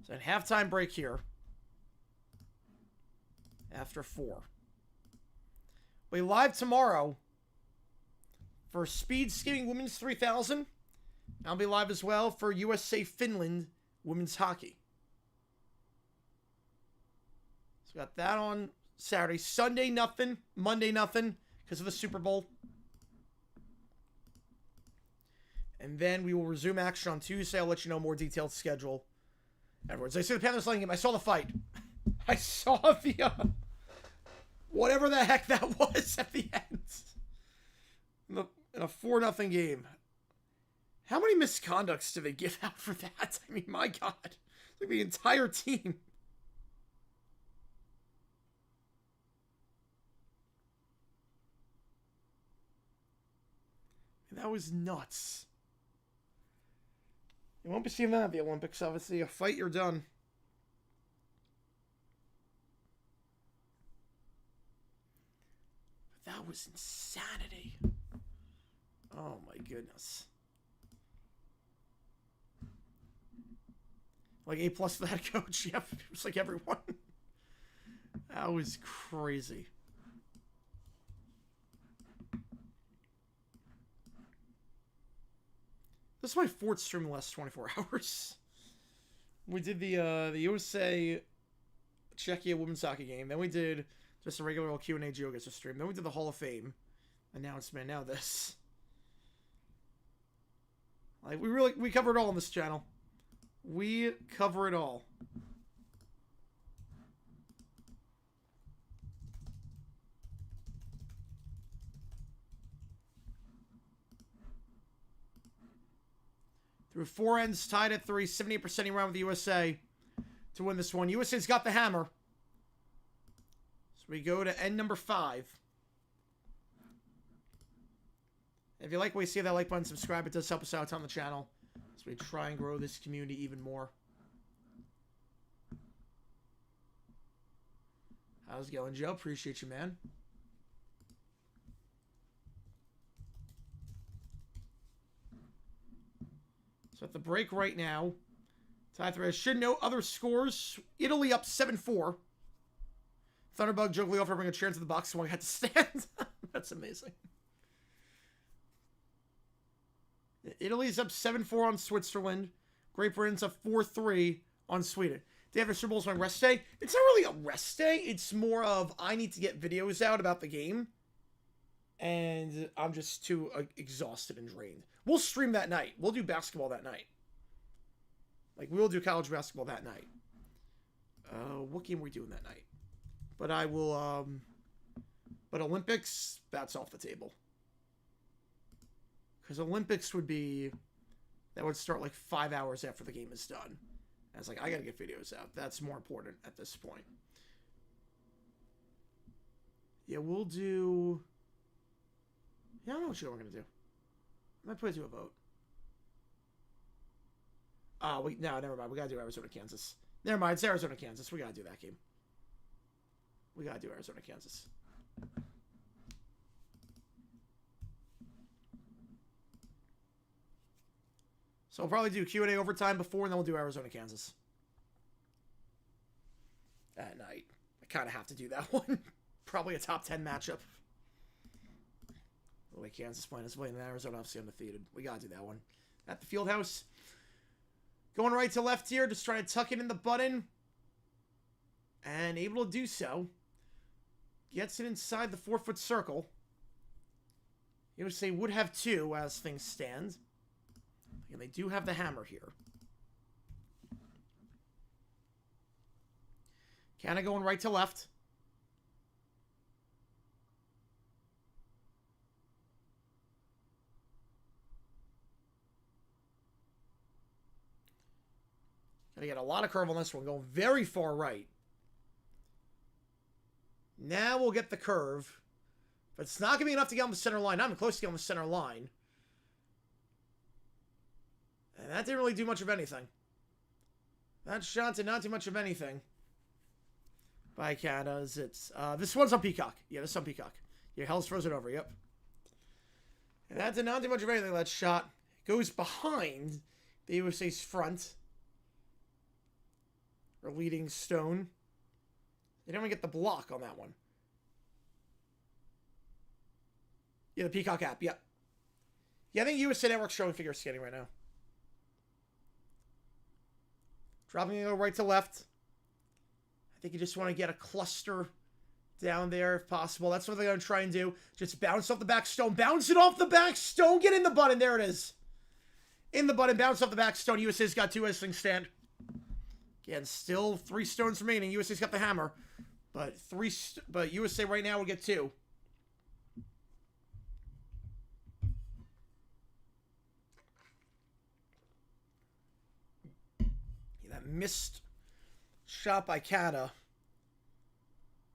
So at halftime break here. After 4. We live tomorrow for Speed Skating Women's 3000. I'll be live as well for USA Finland Women's Hockey. So we got that on Saturday. Sunday, nothing. Monday, nothing because of the Super Bowl. And then we will resume action on Tuesday. I'll let you know more detailed schedule. Afterwards, I see the Panthers playing game. I saw the fight. I saw the whatever the heck that was at the end. In a 4-0 game. How many misconducts do they give out for that? I mean, my God. Like the entire team. That was nuts. You won't be seeing that at the Olympics, obviously. A fight, you're done. That was insanity. Oh my goodness. Like A+ for the head coach. Yep, it was like everyone. That was crazy. This is my 4th stream in the last 24 hours. We did the USA Czechia women's hockey game. Then we did just a regular old Q&A GeoGuessr stream. Then we did the Hall of Fame announcement. Now this. Like, we cover it all on this channel. We cover it all. Through 4 ends, tied at 3, 78% around with the USA to win this one. USA's got the hammer. So we go to end number 5. If you like what you see, that like button, subscribe. It does help us out on the channel as we try and grow this community even more. How's it going, Joe? Appreciate you, man. So at the break right now, tied 3. I should note other scores. Italy up 7-4. Thunderbug jokingly offered to bring a chair into the box so I had to stand. That's amazing. Italy's up 7-4 on Switzerland. Great Britain's up 4-3 on Sweden. They have a Super Bowl's on rest day. It's not really a rest day. It's more of I need to get videos out about the game. And I'm just too exhausted and drained. We'll stream that night. We'll do basketball that night. Like, we'll do college basketball that night. What game are we doing that night? But I will, but Olympics, that's off the table. Because Olympics would be, that would start like 5 hours after the game is done. And it's like, I gotta get videos out. That's more important at this point. Yeah, we'll do, yeah, I don't know what show we're gonna do. I might put it to a vote. Oh, no, never mind. We gotta do Arizona, Kansas. Never mind, it's Arizona, Kansas. We gotta do that game. We gotta do Arizona, Kansas. So we'll probably do Q&A overtime before, and then we'll do Arizona, Kansas. At night. I kind of have to do that one. Probably a top 10 matchup. The way Kansas playing is playing in Arizona, obviously undefeated. We gotta do that one. At the field house. Going right to left here, just trying to tuck it in the button. And able to do so. Gets it inside the 4-foot circle. USA would have 2 as things stand. And they do have the hammer here. Kind of going right to left. Gonna get a lot of curve on this one, going very far right. Now we'll get the curve. But it's not going to be enough to get on the center line. Not even close to get on the center line. And that didn't really do much of anything. That shot did not do much of anything. By Canada's, it's, this one's on Peacock. Yeah, this is on Peacock. Yeah, Hell's frozen over, yep. And that did not do much of anything, that shot. It goes behind the USA's front. Or leading stone. They didn't even get the block on that one. Yeah, the Peacock app, yep. Yeah, I think USA Network's showing figure skating right now. Dropping it right to left. I think you just want to get a cluster down there if possible. That's what they're going to try and do. Just bounce off the back stone. Bounce it off the back stone. Get in the button. There it is. In the button. Bounce off the back stone. USA's got 2 as things stand. Again, still 3 stones remaining. USA's got the hammer. But USA right now will get 2. Missed shot by Canada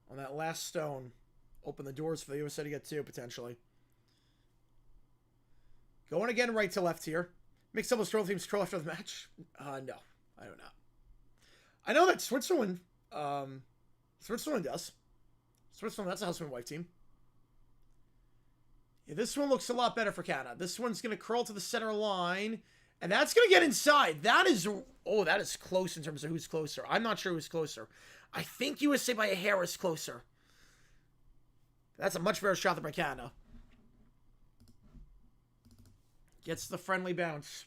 on that last stone. Open the doors for the USA to get 2, potentially. Going again right to left here. Mixed doubles troll teams curl after the match. No, I do not. I know that Switzerland does. Switzerland, that's a husband and wife team. Yeah, this one looks a lot better for Canada. This one's going to curl to the center line, and that's going to get inside. That is, oh, that is close in terms of who's closer. I'm not sure who's closer. I think USA by a hair is closer. That's a much better shot than by Canada. Gets the friendly bounce.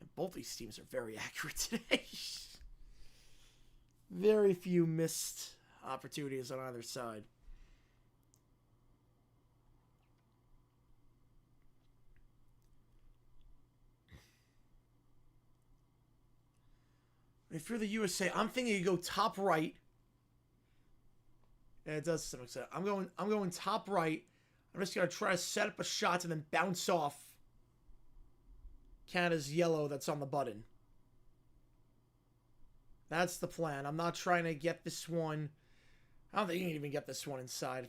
And both these teams are very accurate today. Very few missed opportunities on either side. If you're the USA, I'm thinking you go top right. Yeah, it does to some extent. I'm going top right. I'm just gonna try to set up a shot and then bounce off Canada's yellow that's on the button. That's the plan. I'm not trying to get this one. I don't think you can even get this one inside.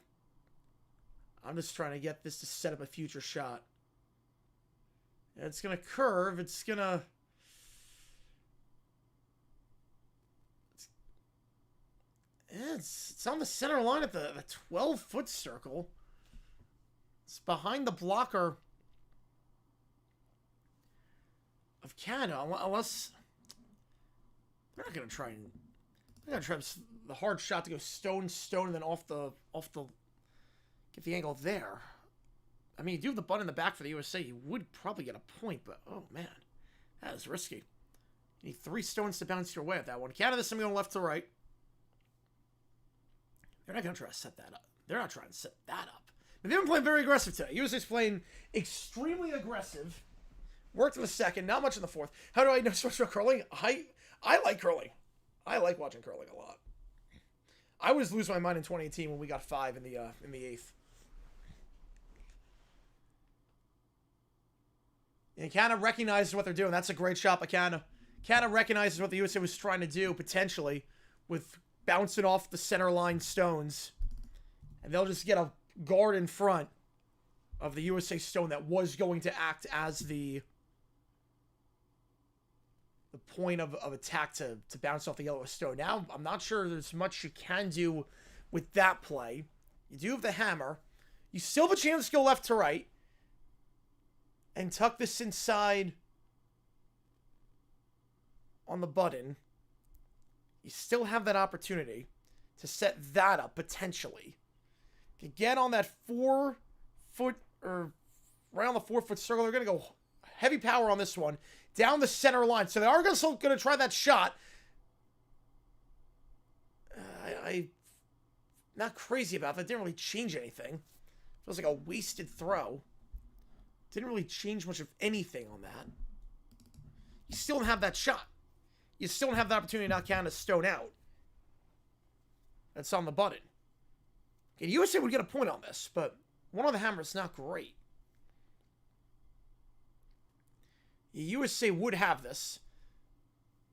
I'm just trying to get this to set up a future shot. And it's gonna curve. It's gonna. It's on the center line at the 12-foot circle. It's behind the blocker of Canada, unless they're not gonna try and the hard shot to go stone, and then off the get the angle there. I mean, you do have the button in the back for the USA, you would probably get a point, but oh man, that is risky. You need 3 stones to bounce your way at that one. Canada, this time going left to right. They're not going to try to set that up. They're not trying to set that up. But they've been playing very aggressive today. USA's playing extremely aggressive. Worked in the second, not much in the fourth. How do I know so much about curling? I like curling. I like watching curling a lot. I was losing my mind in 2018 when we got 5 in the 8th. And Canada recognizes what they're doing. That's a great shot by Canada. Canada recognizes what the USA was trying to do, potentially, with bouncing off the center line stones. And they'll just get a guard in front of the USA stone that was going to act as the point of attack to bounce off the yellow stone. Now, I'm not sure there's much you can do with that play. You do have the hammer. You still have a chance to go left to right and tuck this inside on the button. You still have that opportunity to set that up, potentially. To get on that 4-foot, or right on the 4-foot circle, they're going to go heavy power on this one, down the center line. So they are still going to try that shot. I'm not crazy about that. Didn't really change anything. Feels like a wasted throw. Didn't really change much of anything on that. You still don't have that shot. You still don't have the opportunity to knock Canada's stone out. That's on the button. Okay, USA would get a point on this, but one on the hammer is not great. USA would have this.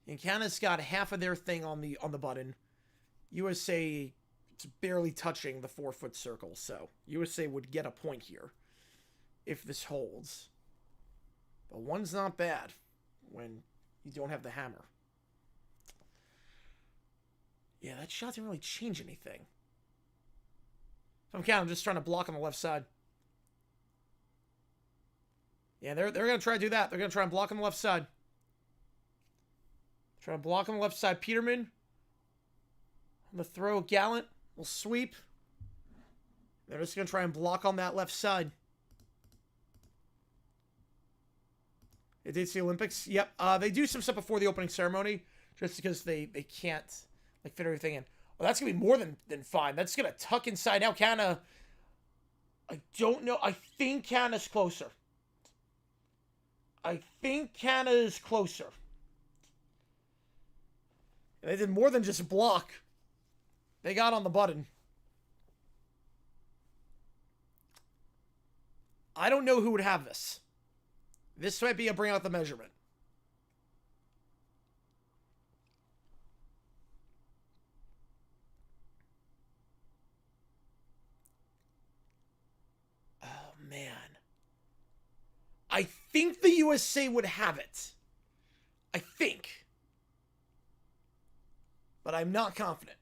And Canada's got half of their thing on the button. USA is barely touching the 4-foot circle, so USA would get a point here if this holds. But one's not bad when you don't have the hammer. Yeah, that shot didn't really change anything. If I'm counting, I'm just trying to block on the left side. Yeah, they're going to try to do that. They're going to try and block on the left side. Try to block on the left side. Peterman on the throw. Gallant will sweep. They're just going to try and block on that left side. It did see Olympics. Yep. They do some stuff before the opening ceremony just because they can't fit everything in. Well, that's going to be more than fine. That's going to tuck inside. Now, Canada, I don't know. I think Canada's closer. I think Canada is closer. And they did more than just block. They got on the button. I don't know who would have this. This might be a bring out the measurement. Oh, man. I think the USA would have it. I think. But I'm not confident.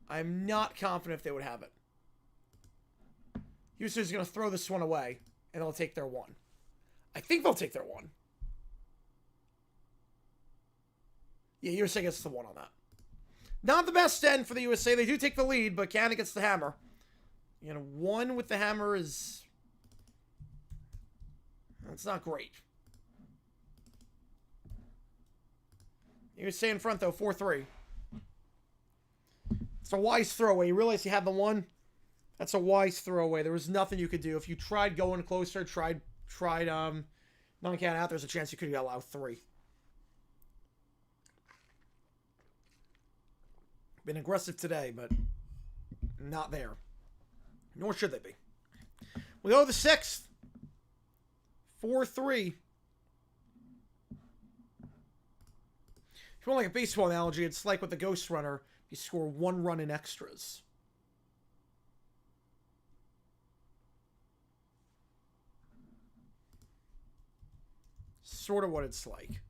I'm not confident if they would have it. Houston's going to throw this one away, and they'll take their 1. I think they'll take their 1. Yeah, USA gets the 1 on that. Not the best end for the USA. They do take the lead, but Canada gets the hammer. 1 with the hammer is... That's not great. USA in front, though, 4-3. It's a wise throwaway. You realize you had the 1? That's a wise throwaway. There was nothing you could do. If you tried going closer, tried knocking it out, there's a chance you could allow 3. Been aggressive today, but not there. Nor should they be. We go to the 6th. 4-3. If you want like a baseball analogy, it's like with the Ghost Runner, you score 1 run in extras. Sort of what it's like.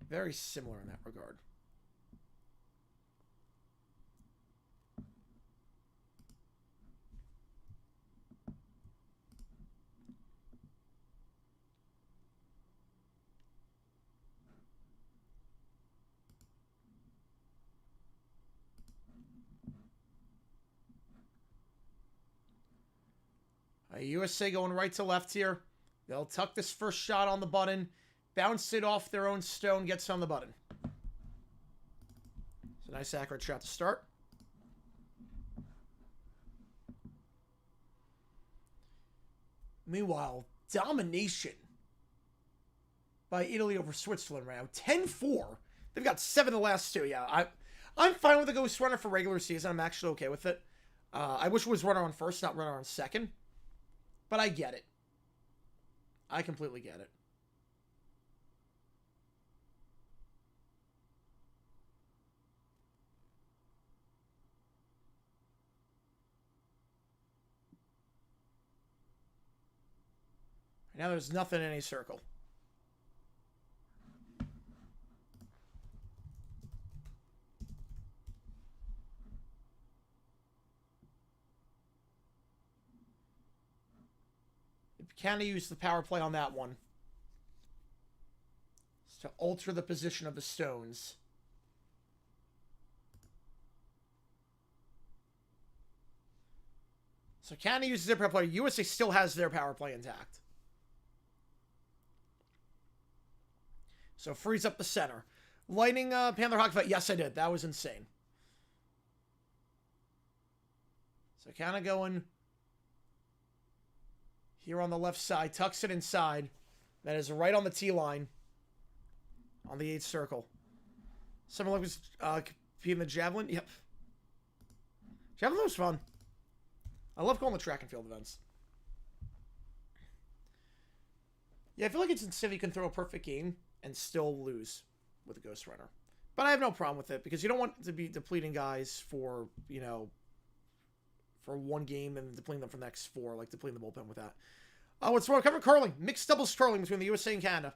Very similar in that regard. USA going right to left here. They'll tuck this first shot on the button, bounce it off their own stone, gets on the button. It's a nice accurate shot to start. Meanwhile, domination by Italy over Switzerland right now. 10-4. They've got 7 of the last 2. Yeah, I'm fine with the Ghost Runner for regular season. I'm actually okay with it. I wish it was runner on first, not runner on second. But I get it. I completely get it. Right now there's nothing in any circle. Canada used the power play on that one. It's to alter the position of the stones. So Canada uses their power play. USA still has their power play intact. So frees up the center. Lightning Panther Hockey Fight. Yes, I did. That was insane. So Canada going... Here on the left side, tucks it inside. That is right on the T line. On the 8th circle. Someone was competing the javelin. Yep. Javelin was fun. I love going to track and field events. Yeah, I feel like it's insane you can throw a perfect game and still lose with a Ghost Runner. But I have no problem with it because you don't want to be depleting guys for, for one game and depleting them for the next 4, like depleting the bullpen with that. What's wrong? Cover curling. Mixed doubles curling between the USA and Canada.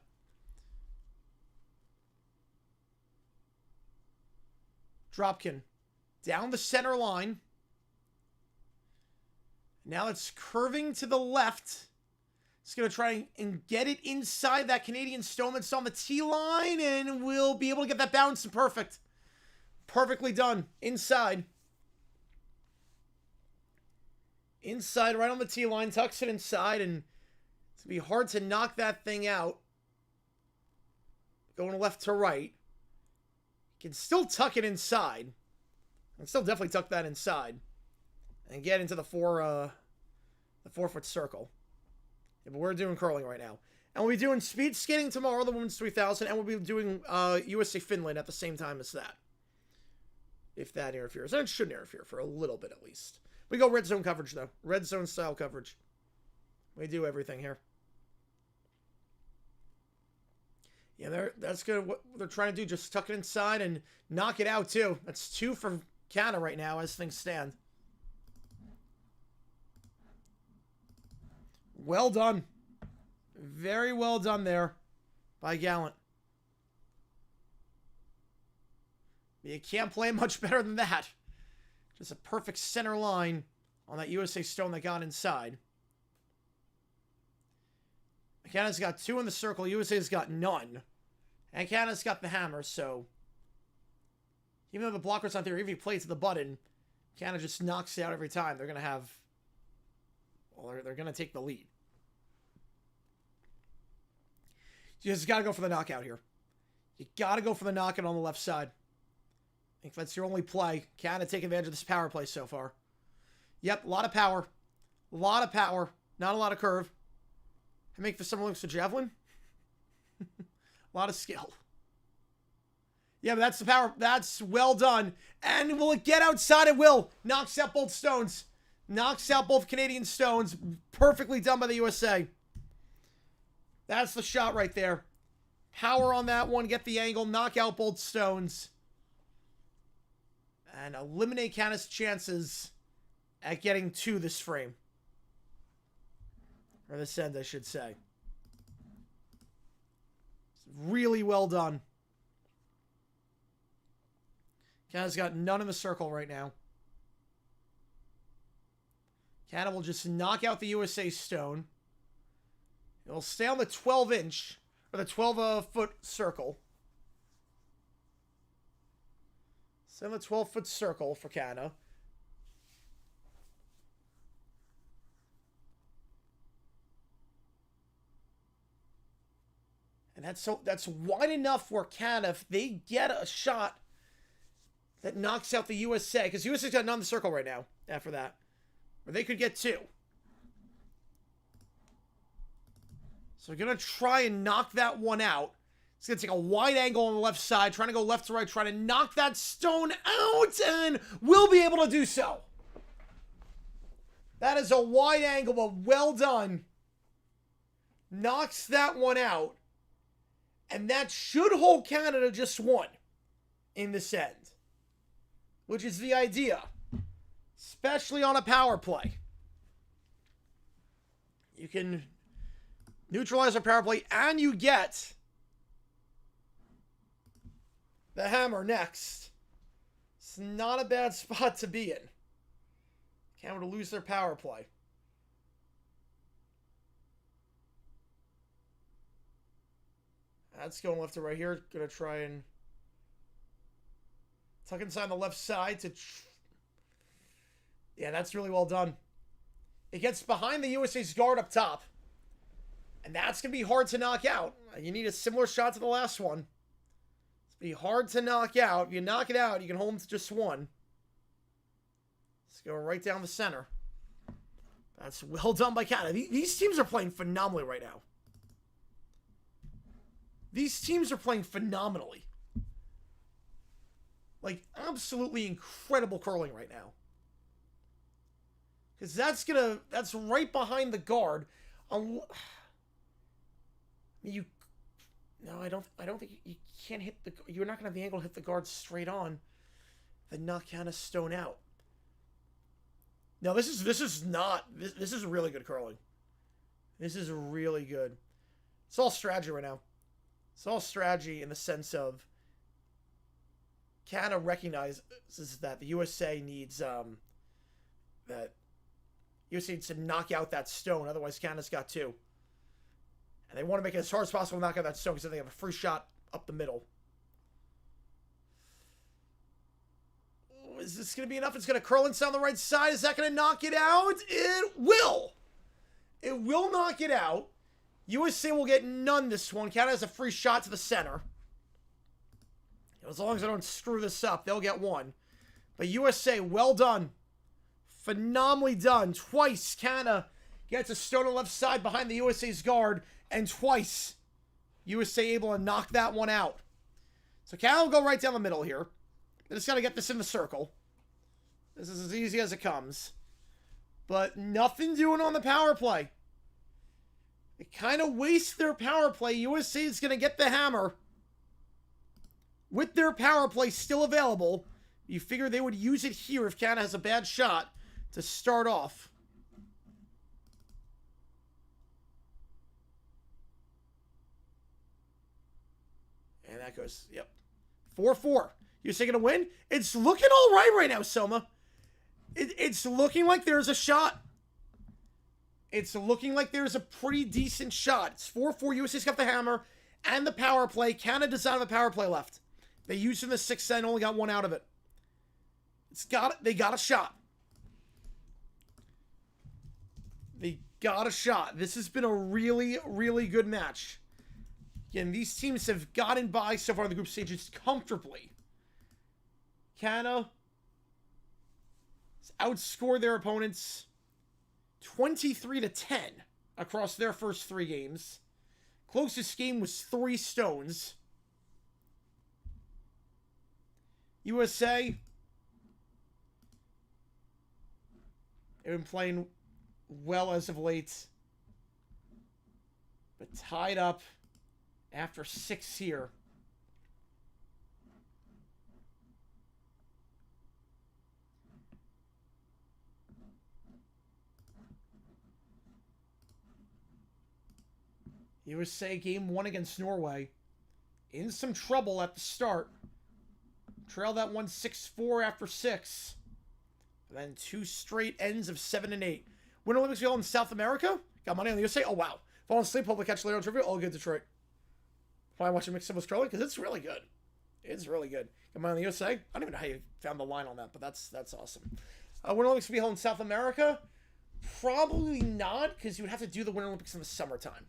Dropkin down the center line. Now it's curving to the left. It's going to try and get it inside that Canadian stone that's on the T line, and we'll be able to get that bounce and perfect. Perfectly done. Inside. Inside, right on the T line, tucks it inside, and it's going to be hard to knock that thing out. Going left to right. Can still tuck it inside. And still definitely tuck that inside. And get into the 4-foot circle. Yeah, but we're doing curling right now. And we'll be doing speed skating tomorrow, the women's 3000, and we'll be doing USA Finland at the same time as that. If that interferes. And it shouldn't interfere for a little bit at least. We go red zone coverage, though. Red zone style coverage. We do everything here. Yeah, that's good. What they're trying to do, just tuck it inside and knock it out, too. That's 2 for Canada right now as things stand. Well done. Very well done there by Gallant. You can't play much better than that. Just a perfect center line on that USA stone that got inside. Canada's got 2 in the circle. USA's got none. And Canada's got the hammer, so... Even though the blocker's not there, if he plays to the button, Canada just knocks it out every time. They're going to have... Well, they're going to take the lead. You just got to go for the knockout here. You got to go for the knockout on the left side. I think that's your only play. Canada taking advantage of this power play so far. Yep, a lot of power. A lot of power. Not a lot of curve. I make for someone who looks a javelin. A lot of skill. Yeah, but that's the power. That's well done. And will it get outside? It will. Knocks out both stones. Knocks out both Canadian stones. Perfectly done by the USA. That's the shot right there. Power on that one. Get the angle. Knock out both stones. And eliminate Canada's chances at getting to this frame. Or this end, I should say. Really well done. Canada's got none in the circle right now. Canada will just knock out the USA stone. It'll stay on the 12-inch, or the 12-foot circle. Stay on the 12-foot circle for Canada. And that's wide enough for Canada, if they get a shot that knocks out the USA, because USA's got none in the circle right now after that. Or they could get 2. So we're going to try and knock that one out. It's going to take a wide angle on the left side, trying to go left to right, trying to knock that stone out, and we'll be able to do so. That is a wide angle, but well done. Knocks that one out. And that should hold Canada just 1 in this end. Which is the idea. Especially on a power play. You can neutralize a power play and you get the hammer next. It's not a bad spot to be in. Canada to lose their power play. That's going left to right here. Gonna try and tuck inside the left side to... Yeah, that's really well done. It gets behind the USA's guard up top. And that's going to be hard to knock out. You need a similar shot to the last one. It's going to be hard to knock out. If you knock it out, you can hold them to just 1. Let's go right down the center. That's well done by Canada. These teams are playing phenomenally right now. These teams are playing phenomenally. Like, absolutely incredible curling right now. Because that's right behind the guard. No, I don't think you can't hit the... You're not going to have the angle to hit the guard straight on. Then knock Canada's stone out. No, this is really good curling. This is really good. It's all strategy right now. It's all strategy in the sense of Canada recognizes that the USA needs to knock out that stone. Otherwise, Canada's got 2. And they want to make it as hard as possible to knock out that stone because they have a free shot up the middle. Oh, is this going to be enough? It's going to curl inside on the right side. Is that going to knock it out? It will. It will knock it out. USA will get none this one. Canada has a free shot to the center. As long as I don't screw this up, they'll get 1. But USA, well done. Phenomenally done. Twice, Canada gets a stone on the left side behind the USA's guard. And twice, USA able to knock that one out. So Canada will go right down the middle here. They just got to get this in the circle. This is as easy as it comes. But nothing doing on the power play. They kind of waste their power play. USA is going to get the hammer. With their power play still available, you figure they would use it here if Canada has a bad shot to start off. And that goes, yep. 4-4. USA going to win? It's looking all right now, Soma. It's looking like there's a shot. It's looking like there's a pretty decent shot. It's 4-4. USA's got the hammer and the power play. Canada does not have a power play left. They used in the 6th set and only got one out of it. They got a shot. They got a shot. This has been a really, really good match. Again, these teams have gotten by so far in the group stages comfortably. Canada has outscored their opponents 23-10 across their first 3 games. Closest game was 3 stones. USA, they've been playing well as of late, but tied up after 6 here. USA game 1 against Norway. In some trouble at the start. Trailed that one 6-4 after 6. And then 2 straight ends of 7 and 8. Winter Olympics we all in South America. Got money on the USA. Oh, wow. Falling asleep. Hope to catch later on trivia. All good, Detroit. Why watching Mixed Doubles Australia? Because it's really good. It's really good. Got money on the USA. I don't even know how you found the line on that, but that's awesome. Winter Olympics will be held in South America. Probably not, because you would have to do the Winter Olympics in the summertime.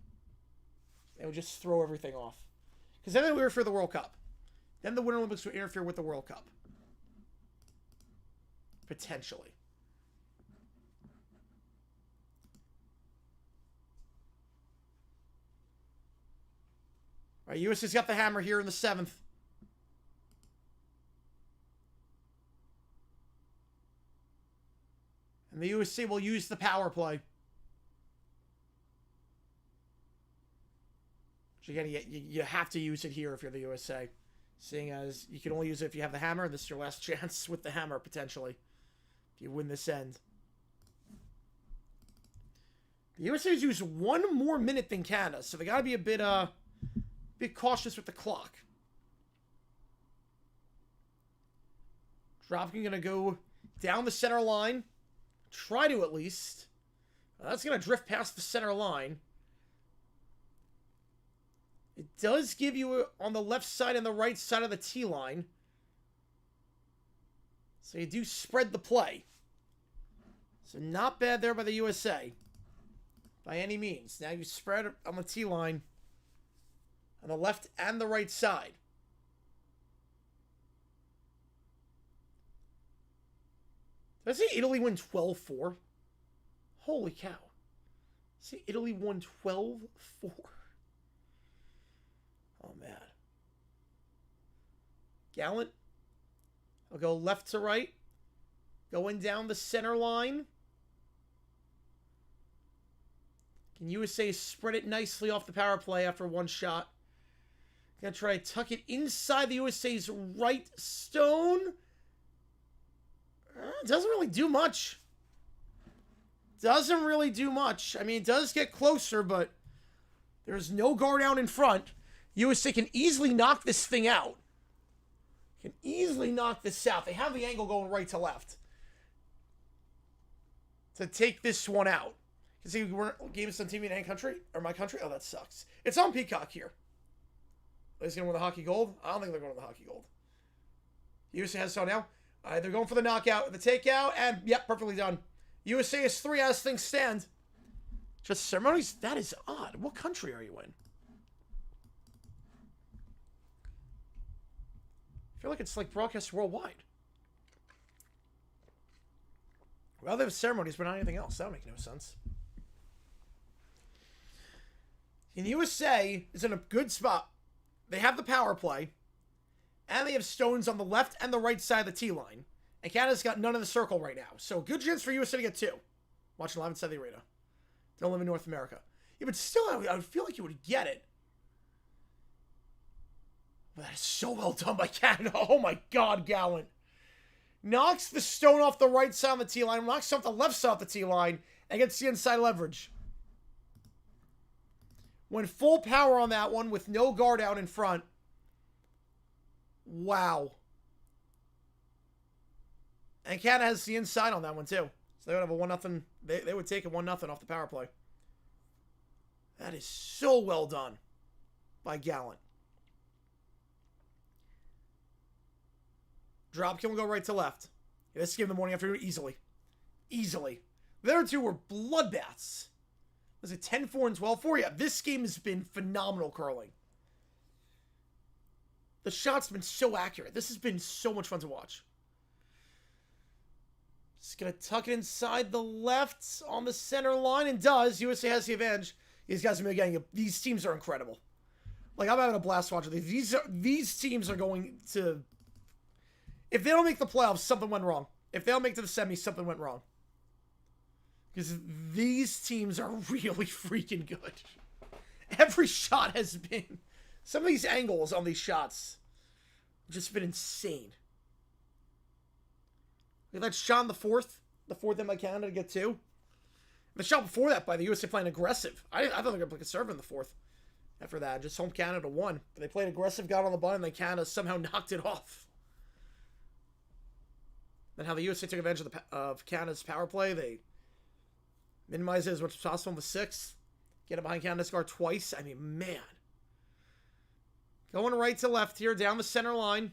It would just throw everything off. Because then they would interfere with the World Cup. Then the Winter Olympics would interfere with the World Cup. Potentially. All right, USA's got the hammer here in the 7th. And the USA will use the power play. Which again, you have to use it here if you're the USA. Seeing as you can only use it if you have the hammer. This is your last chance with the hammer, potentially. If you win this end. The USA's used 1 more minute than Canada, so they got to be a bit cautious with the clock. Dropping going to go down the center line. Try to, at least. That's going to drift past the center line. It does give you on the left side and the right side of the tee line. So you do spread the play. So not bad there by the USA. By any means. Now you spread on the tee line. On the left and the right side. Did I see Italy win 12-4? Holy cow. See, Italy won 12-4. Oh, man. Gallant. I'll go left to right. Going down the center line. Can USA spread it nicely off the power play after 1 shot? Gonna try to tuck it inside the USA's right stone. Doesn't really do much. Doesn't really do much. I mean, it does get closer, but there's no guard out in front. USA can easily knock this thing out. Can easily knock this out. They have the angle going right to left. To take this one out. You see, we weren't games on TV in any country? Or my country? Oh, that sucks. It's on Peacock here. Is he going to win the hockey gold? I don't think they're going to the hockey gold. USA has so now. They're going for the knockout, the takeout, and yep, perfectly done. USA is 3 as things stand. Just ceremonies? That is odd. What country are you in? I feel like it's like broadcast worldwide. Well, they have ceremonies, but not anything else. That would make no sense. And USA is in a good spot. They have the power play. And they have stones on the left and the right side of the tee line. And Canada's got none in the circle right now. So good chance for USA to get 2. Watching live inside the arena. Don't live in North America. Yeah, but still, I would feel like you would get it. But that is so well done by Canada. Oh my God, Gallant. Knocks the stone off the right side of the tee line. Knocks off the left side of the tee line. And gets the inside leverage. Went full power on that one with no guard out in front. Wow. And Canada has the inside on that one, too. So they would have a 1-0. They would take a 1-0 off the power play. That is so well done by Gallant. Drop kill will go right to left. Yeah, this game in the morning afternoon, easily. Easily. The other two were bloodbaths. Was it 10-4 and 12-4? Yeah, this game has been phenomenal curling. The shot's been so accurate. This has been so much fun to watch. Just going to tuck it inside the left on the center line, and does. USA has the advantage. These guys are getting these teams are incredible. Like, I'm having a blast watching these. These teams are going to... If they don't make the playoffs, something went wrong. If they don't make it to the semis, something went wrong. Because these teams are really freaking good. Every shot has been... Some of these angles on these shots have just been insane. We let shot in the fourth in by Canada to get 2. The shot before that by the USA playing aggressive. I thought they were going to play conservative in the fourth. After that, just home Canada won. But they played aggressive, got on the button, and then Canada somehow knocked it off. Then how the USA took advantage of Canada's power play. They minimized it as much as possible in the 6th. Get it behind Canada's guard twice. I mean, man. Going right to left here, down the center line.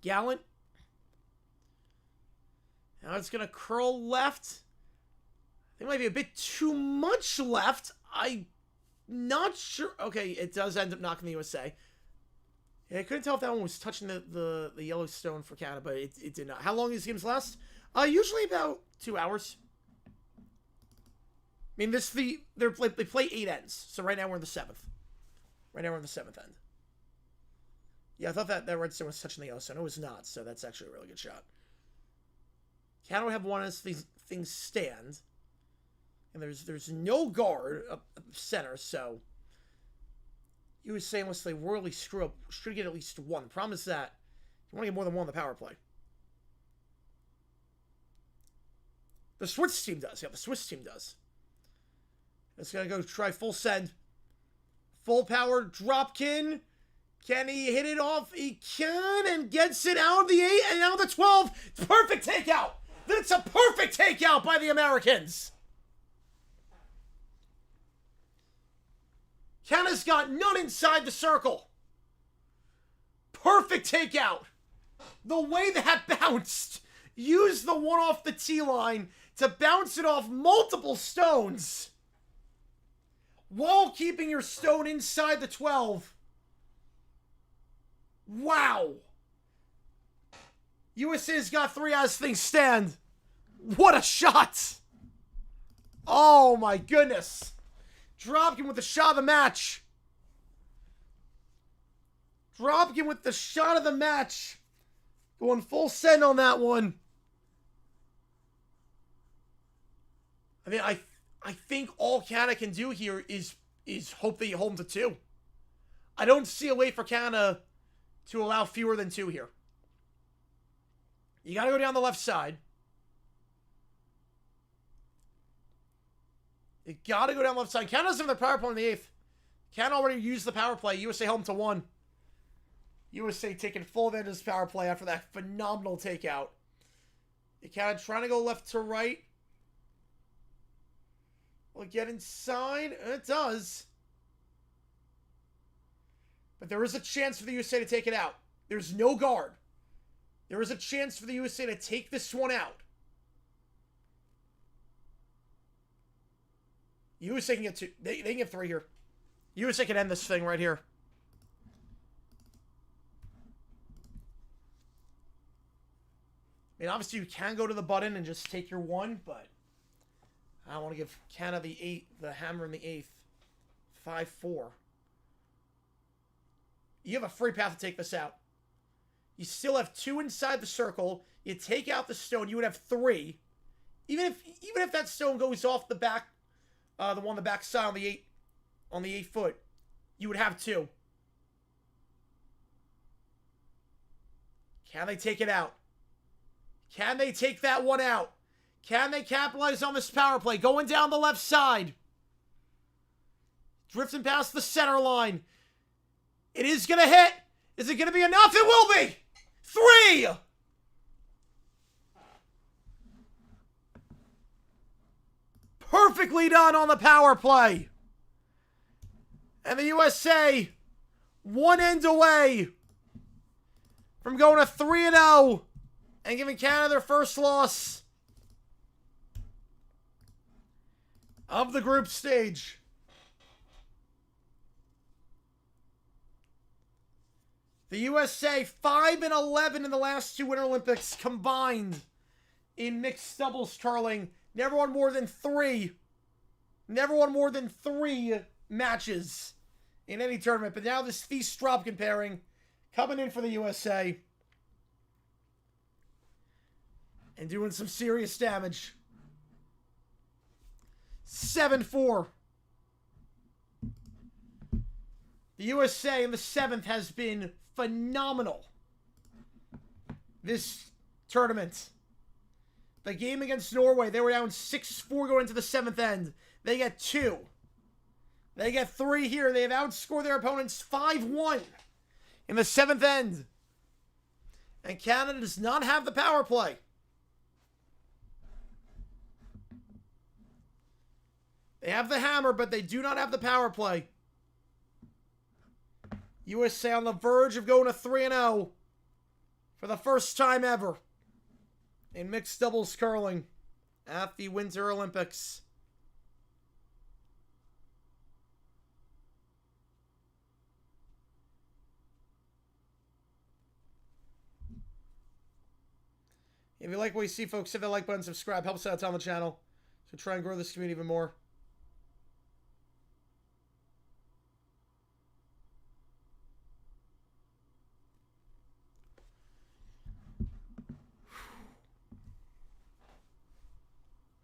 Gallant. Now it's going to curl left. I think it might be a bit too much left. I'm not sure. Okay, it does end up knocking the USA. Yeah, I couldn't tell if that one was touching the yellow stone for Canada, but it did not. How long do these games last? Usually about 2 hours. I mean, they play 8 ends, so right now we're in the 7th. Right now we're in the 7th end. Yeah, I thought that red stone was touching the yellow stone. It was not, so that's actually a really good shot. Canada would have one as these things stand. And there's no guard up center, so USA, unless they royally screw up, should get at least 1. The problem is that you want to get more than 1 on the power play. The Swiss team does. Yeah, the Swiss team does. It's going to go try full send. Full power dropkin. Can he hit it off? He can, and gets it out of the 8 and out of the 12. Perfect takeout. That's a perfect takeout by the Americans. Canada's got none inside the circle. Perfect takeout. The way that bounced. Use the one off the tee line to bounce it off multiple stones while keeping your stone inside the 12. Wow. USA's got 3 as things stand. What a shot. Oh my goodness. Dropkin with the shot of the match. Dropkin with the shot of the match. Going full send on that one. I mean, I think all Canada can do here is hope that you hold them to 2. I don't see a way for Canada to allow fewer than 2 here. You got to go down the left side. You got to go down the left side. Canada's in their power play in the 8th. Canada already used the power play. USA held them to 1. USA taking full advantage of this power play after that phenomenal takeout. Canada trying to go left to right. Will it get inside? It does. But there is a chance for the USA to take it out. There's no guard. There is a chance for the USA to take this one out. USA can get 2. They can get 3 here. USA can end this thing right here. I mean, obviously you can go to the button and just take your 1, but I don't want to give Canada the hammer in the 8th. 5-4. You have a free path to take this out. You still have 2 inside the circle. You take out the stone. You would have 3. Even if that stone goes off the back, the one on the back side on the 8 foot, you would have 2. Can they take it out? Can they take that one out? Can they capitalize on this power play? Going down the left side. Drifting past the center line. It is going to hit. Is it going to be enough? It will be. 3. Perfectly done on the power play. And the USA, one end away from going to 3-0 and giving Canada their first loss of the group stage. The USA 5-11 in the last two Winter Olympics combined in mixed doubles curling. Never won more than three. Never won more than 3 matches in any tournament. But now this Thies-Stropkin pairing coming in for the USA and doing some serious damage. 7-4. The USA in the 7th has been phenomenal this tournament. The game against Norway, they were down 6-4 going into the 7th end. They get 2. They get 3 here. They have outscored their opponents 5-1 in the 7th end. And Canada does not have the power play. They have the hammer, but they do not have the power play. USA on the verge of going to 3-0 for the first time ever in mixed doubles curling at the Winter Olympics. If you like what you see, folks, hit that like button, subscribe, helps out on the channel. So try and grow this community even more.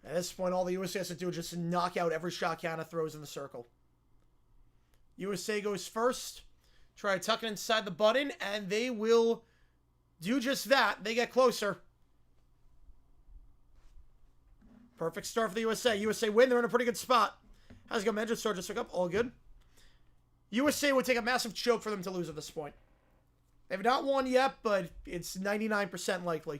At this point, all the USA has to do is just knock out every shot Canada throws in the circle. USA goes first. Try to tuck it inside the button, and they will do just that. They get closer. Perfect start for the USA. USA win. They're in a pretty good spot. How's it go, man? Just start, just pick up. All good. USA would take a massive choke for them to lose at this point. They've not won yet, but it's 99% likely.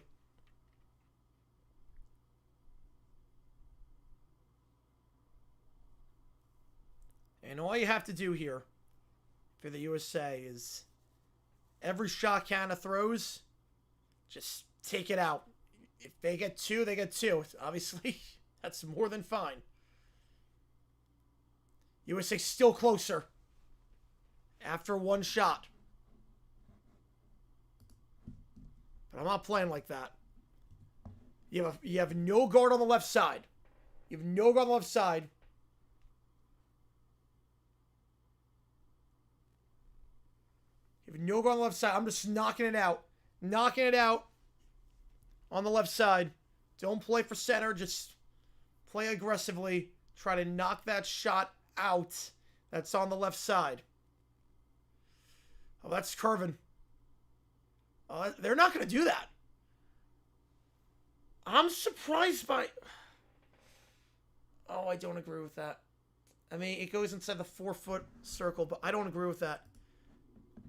And all you have to do here for the USA is every shot Canada throws, just take it out. If they get 2, they get 2. Obviously, that's more than fine. USA still closer after 1 shot. But I'm not playing like that. You have no guard on the left side. You have no guard on the left side. You have no guard on the left side. I'm just knocking it out. Knocking it out on the left side. Don't play for center. Just play aggressively. Try to knock that shot out that's on the left side. Oh, that's curving. Oh, they're not going to do that. I'm surprised by... Oh, I don't agree with that. I mean, it goes inside the 4-foot circle, but I don't agree with that.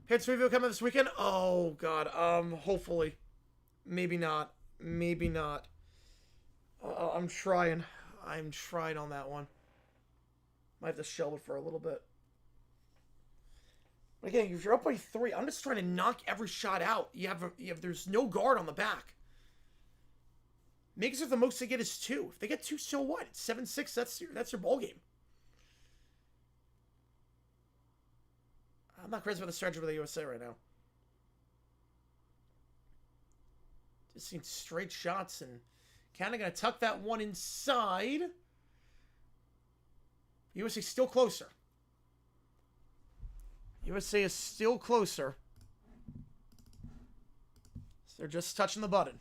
Hits review coming this weekend? Oh, God. Hopefully. Maybe not. Maybe not. I'm trying. I'm trying on that one. Might have to shelve it for a little bit. But again, if you're up by 3, I'm just trying to knock every shot out. There's no guard on the back. Makes it the most they get is 2. If they get 2, so what? It's 7-6. That's your ball game. I'm not crazy about the strategy for the USA right now. Just seeing straight shots, and Canada going to tuck that one inside. USA still closer. USA is still closer. So they're just touching the button.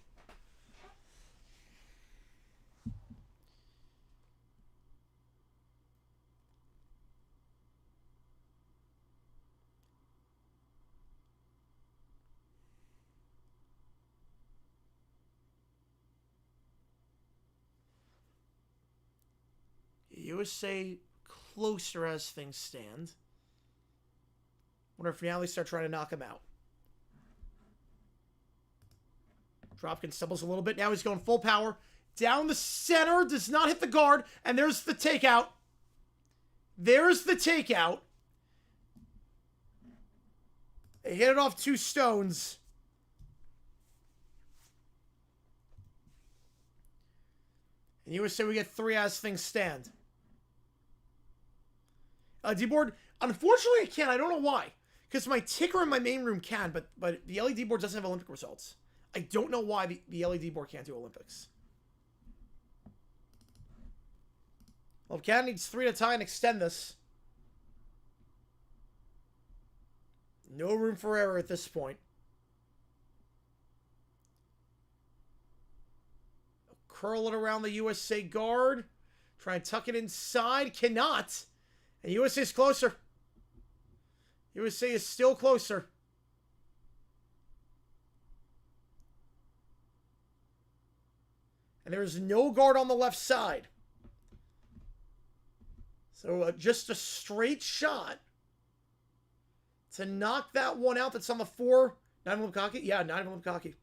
USA closer as things stand. Wonder if now they start trying to knock him out. Dropkin stumbles a little bit. Now he's going full power. Down the center, does not hit the guard, and there's the takeout. There's the takeout. They hit it off 2 stones. And USA, we get 3 as things stand. D-board, unfortunately I can't. I don't know why. Because my ticker in my main room can, but the LED board doesn't have Olympic results. I don't know why the LED board can't do Olympics. Well, Canada needs 3 to tie and extend this. No room for error at this point. Curl it around the USA guard. Try and tuck it inside. Cannot. And USA is closer. USA is still closer. And there is no guard on the left side. So just a straight shot to knock that one out that's on the 4. Not even Lukaki? Yeah, not even Lukaki.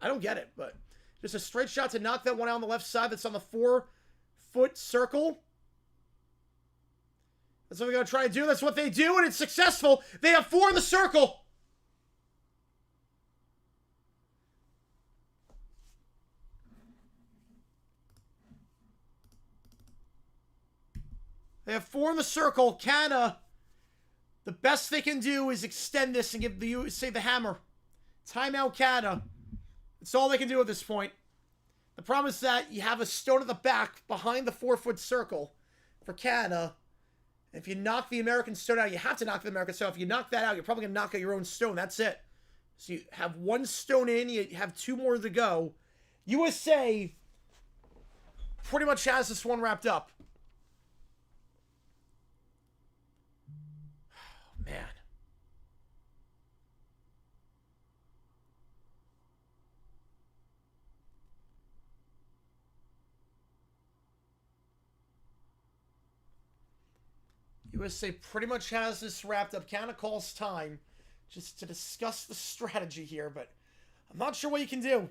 I don't get it, but just a straight shot to knock that one out on the left side that's on the 4-foot circle. That's what we're going to try to do. That's what they do, and it's successful. They have 4 in the circle. They have 4 in the circle. Canada, the best they can do is extend this and give the USA the hammer. Timeout, Canada. That's all they can do at this point. The problem is that you have a stone at the back behind the 4-foot circle for Canada. If you knock the American stone out, you have to knock the American stone. If you knock that out, you're probably going to knock out your own stone. That's it. So you have 1 stone in. You have 2 more to go. USA pretty much has this one wrapped up. Oh, man. USA pretty much has this wrapped up. Canada calls time just to discuss the strategy here, but I'm not sure what you can do.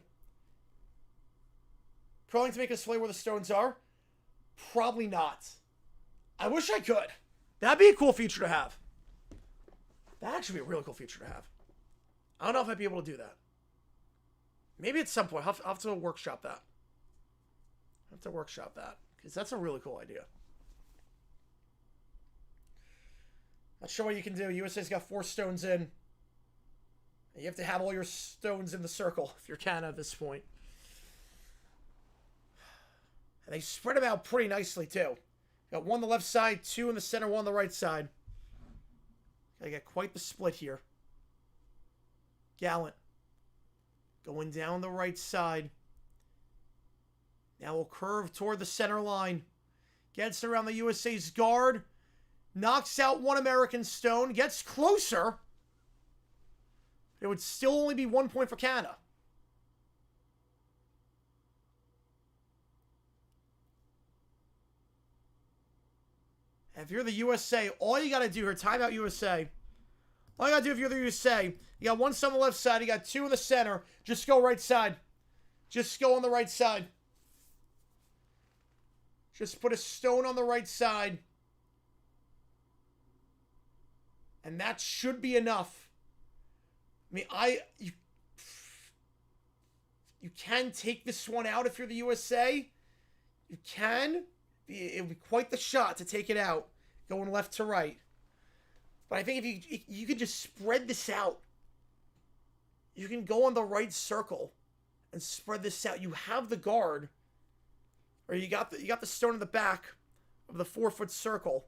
Probably to make us play where the stones are? Probably not. I wish I could. That'd be a cool feature to have. That'd actually be a really cool feature to have. I don't know if I'd be able to do that. Maybe at some point. I'll have to workshop that. Because that's a really cool idea. Not sure what you can do. USA's got 4 stones in. You have to have all your stones in the circle if you're Canada at this point. And they spread them out pretty nicely, too. Got 1 on the left side, 2 in the center, 1 on the right side. Gotta get quite the split here. Gallant. Going down the right side. Now we'll curve toward the center line. Gets around the USA's guard. Knocks out 1 American stone. Gets closer. It would still only be 1 point for Canada. And if you're the USA, all you got to do here, timeout USA. All you got to do if you're the USA, you got 1 stone on the left side, you got 2 in the center. Just go right side. Just go on the right side. Just put a stone on the right side. And that should be enough. I mean, you can take this one out if you're the USA. You can. It would be quite the shot to take it out, going left to right. But I think if you could just spread this out. You can go on the right circle and spread this out. You have the guard, or you got the stone in the back of the 4-foot circle.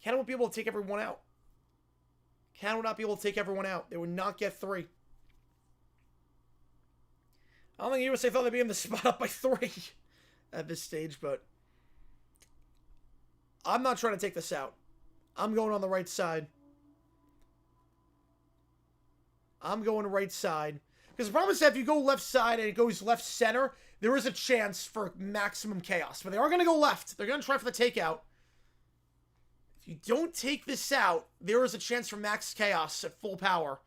Canada won't be able to take everyone out. Canada would not be able to take everyone out. They would not get 3. I don't think the USA thought they'd be in the spot up by 3 at this stage, but I'm not trying to take this out. I'm going on the right side. I'm going right side. Because the problem is that if you go left side and it goes left center, there is a chance for maximum chaos. But they are going to go left. They're going to try for the takeout. If you don't take this out, there is a chance for max chaos at full power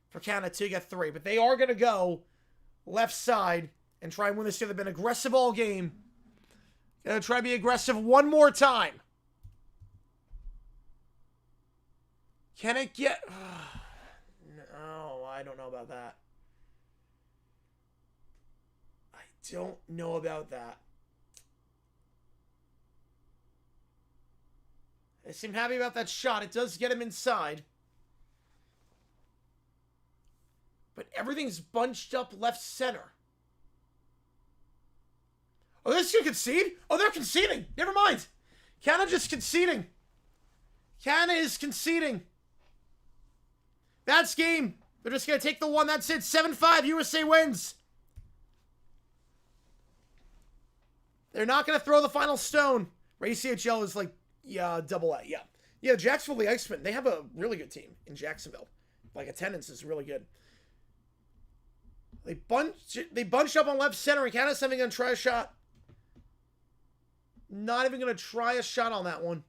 for Canada to get 3. But they are going to go left side and try and win this. They've been aggressive all game. Gonna try to be aggressive one more time. Can it get... No, I don't know about that. I don't know about that. I seem happy about that shot. It does get him inside. But everything's bunched up left center. Oh, this should concede? Oh, they're conceding. Never mind. Canada just conceding. Canada is conceding. That's game. They're just going to take the one. That's it. 7-5. USA wins. They're not going to throw the final stone. Right, CHL is like, yeah, double A. Yeah. Yeah, Jacksonville, the Icemen, they have a really good team in Jacksonville. Like, attendance is really good. They bunched up on left center, and Canada's not even going to try a shot. Not even going to try a shot on that one.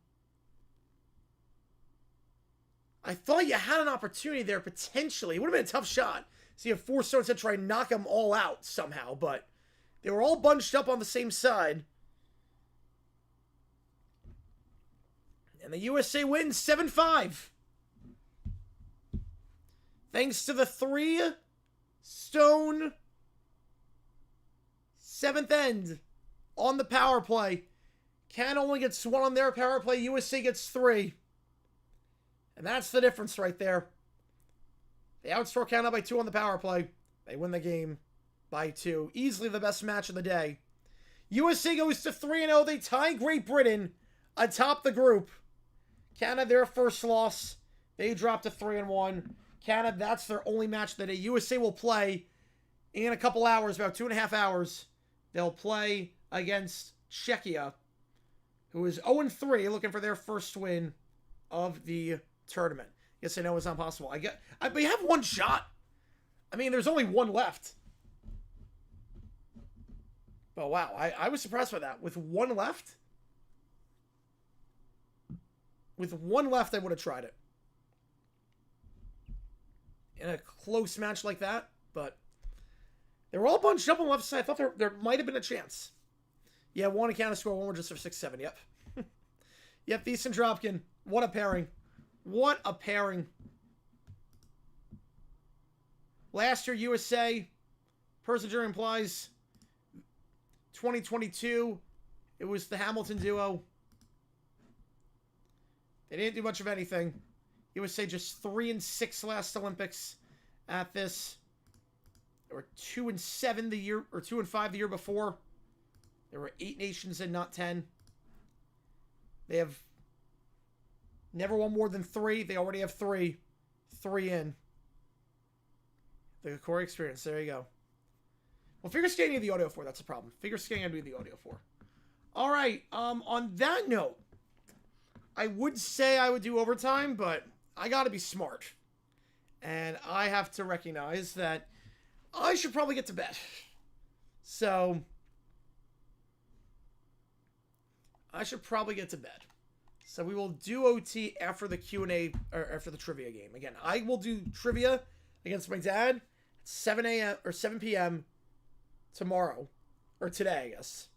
I thought you had an opportunity there, potentially. It would have been a tough shot. So you have 4 stones to try and knock them all out somehow, but they were all bunched up on the same side. And the USA wins 7-5. Thanks to the 3-stone 7th end on the power play. Canada only gets 1 on their power play. USA gets 3. And that's the difference right there. They outscore Canada by 2 on the power play. They win the game by 2. Easily the best match of the day. USA goes to 3-0. They tie Great Britain atop the group. Canada, their first loss. They drop to 3-1. Canada, that's their only match of the day. USA will play in a couple hours, about 2.5 hours. They'll play against Czechia, who is 0-3, looking for their first win of the tournament. Yes, I know it's not possible. But you have 1 shot. I mean, there's only 1 left. But wow, I was surprised by that. With 1 left? With 1 left, I would have tried it. In a close match like that, but they were all bunched up on the left side. I thought there might have been a chance. Yeah, 1 Canada score, 1 were just for 6-7. Yep. Yep, Thies and Dropkin. What a pairing. What a pairing. Last year, USA, Persinger implies 2022, it was the Hamilton duo. They didn't do much of anything. USA just 3-6 last Olympics at this. They were 2-7 the year, or 2-5 the year before. There were 8 nations and not 10. They have never won more than 3. They already have 3. 3 in. The core experience. There you go. Well, figure skating I need the audio for. That's a problem. Figure skating I need the audio for. All right. On that note, I would say I would do overtime, but I got to be smart. And I have to recognize that I should probably get to bed. So I should probably get to bed. So we will do OT after the Q&A, or after the trivia game. Again, I will do trivia against my dad at 7 a.m. or 7 p.m. tomorrow. Or today, I guess.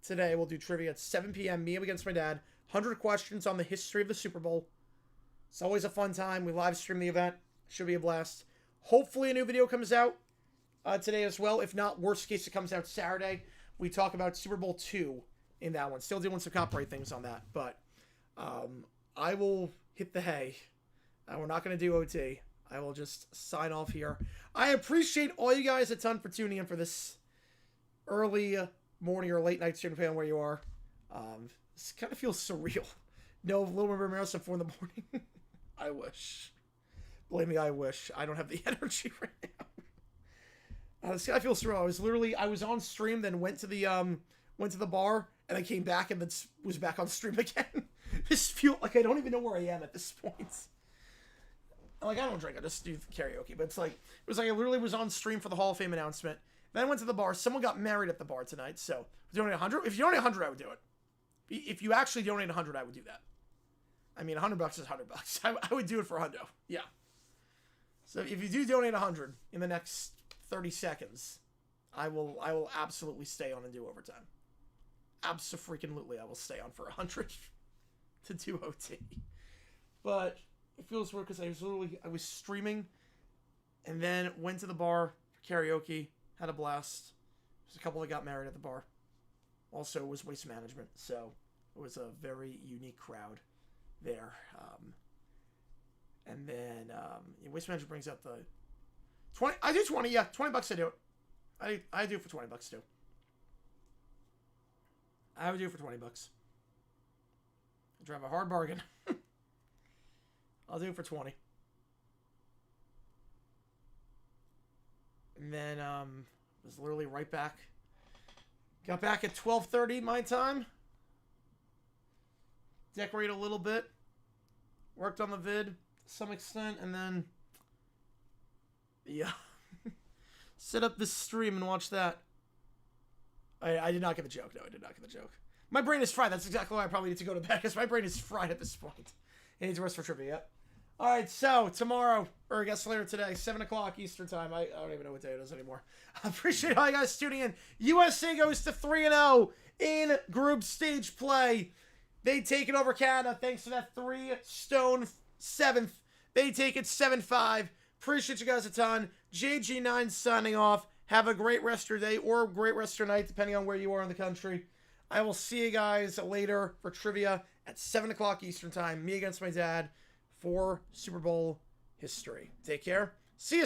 Today we'll do trivia at 7 p.m. Me against my dad. 100 questions on the history of the Super Bowl. It's always a fun time. We live stream the event. Should be a blast. Hopefully a new video comes out today as well. If not, worst case, it comes out Saturday. We talk about Super Bowl 2 in that one. Still doing some copyright things on that. But I will hit the hay. We're not going to do OT. I will just sign off here. I appreciate all you guys a ton for tuning in for this early morning or late night stream, depending on where you are. This kind of feels surreal. No Little River Marathon 4 in the morning. I wish. Believe me, I wish. I don't have the energy right now. This kind of feels surreal. I was on stream, then went to the bar, and I came back and then was back on stream again. This feels like I don't even know where I am at this point. Like, I don't drink, I just do karaoke. But it was like I literally was on stream for the Hall of Fame announcement. Then I went to the bar. Someone got married at the bar tonight, so donate 100. If you donate 100, I would do it. If you actually donate 100, I would do that. I mean, $100 is $100. I would do it for $100. Yeah. So if you do donate 100 in the next 30 seconds, I will absolutely stay on and do overtime. Abso-freaking-lutely, I will stay on for 100 to do OT. But it feels weird because I was streaming and then went to the bar for karaoke, had a blast. There's a couple that got married at the bar. Also, it was Waste Management, so it was a very unique crowd there. And then Waste Management brings out the 20. I do 20, yeah, $20 I do it. I do it for $20 too. I would do it for $20. I drive a hard bargain. I'll do it for 20. And then was literally right back. Got back at 12:30 my time. Decorated a little bit. Worked on the vid to some extent, and then yeah, set up this stream and watch that. I did not get the joke. No, I did not get the joke. My brain is fried. That's exactly why I probably need to go to bed, because my brain is fried at this point. It needs rest for trivia. Yep. All right, so tomorrow, or I guess later today, 7 o'clock Eastern time. I don't even know what day it is anymore. I appreciate all you guys tuning in. USA goes to 3-0 in group stage play. They take it over Canada thanks to that 3-stone 7th. They take it 7-5. Appreciate you guys a ton. JG9 signing off. Have a great rest of your day or a great rest of your night, depending on where you are in the country. I will see you guys later for trivia at 7 o'clock Eastern time. Me against my dad for Super Bowl history. Take care. See you soon.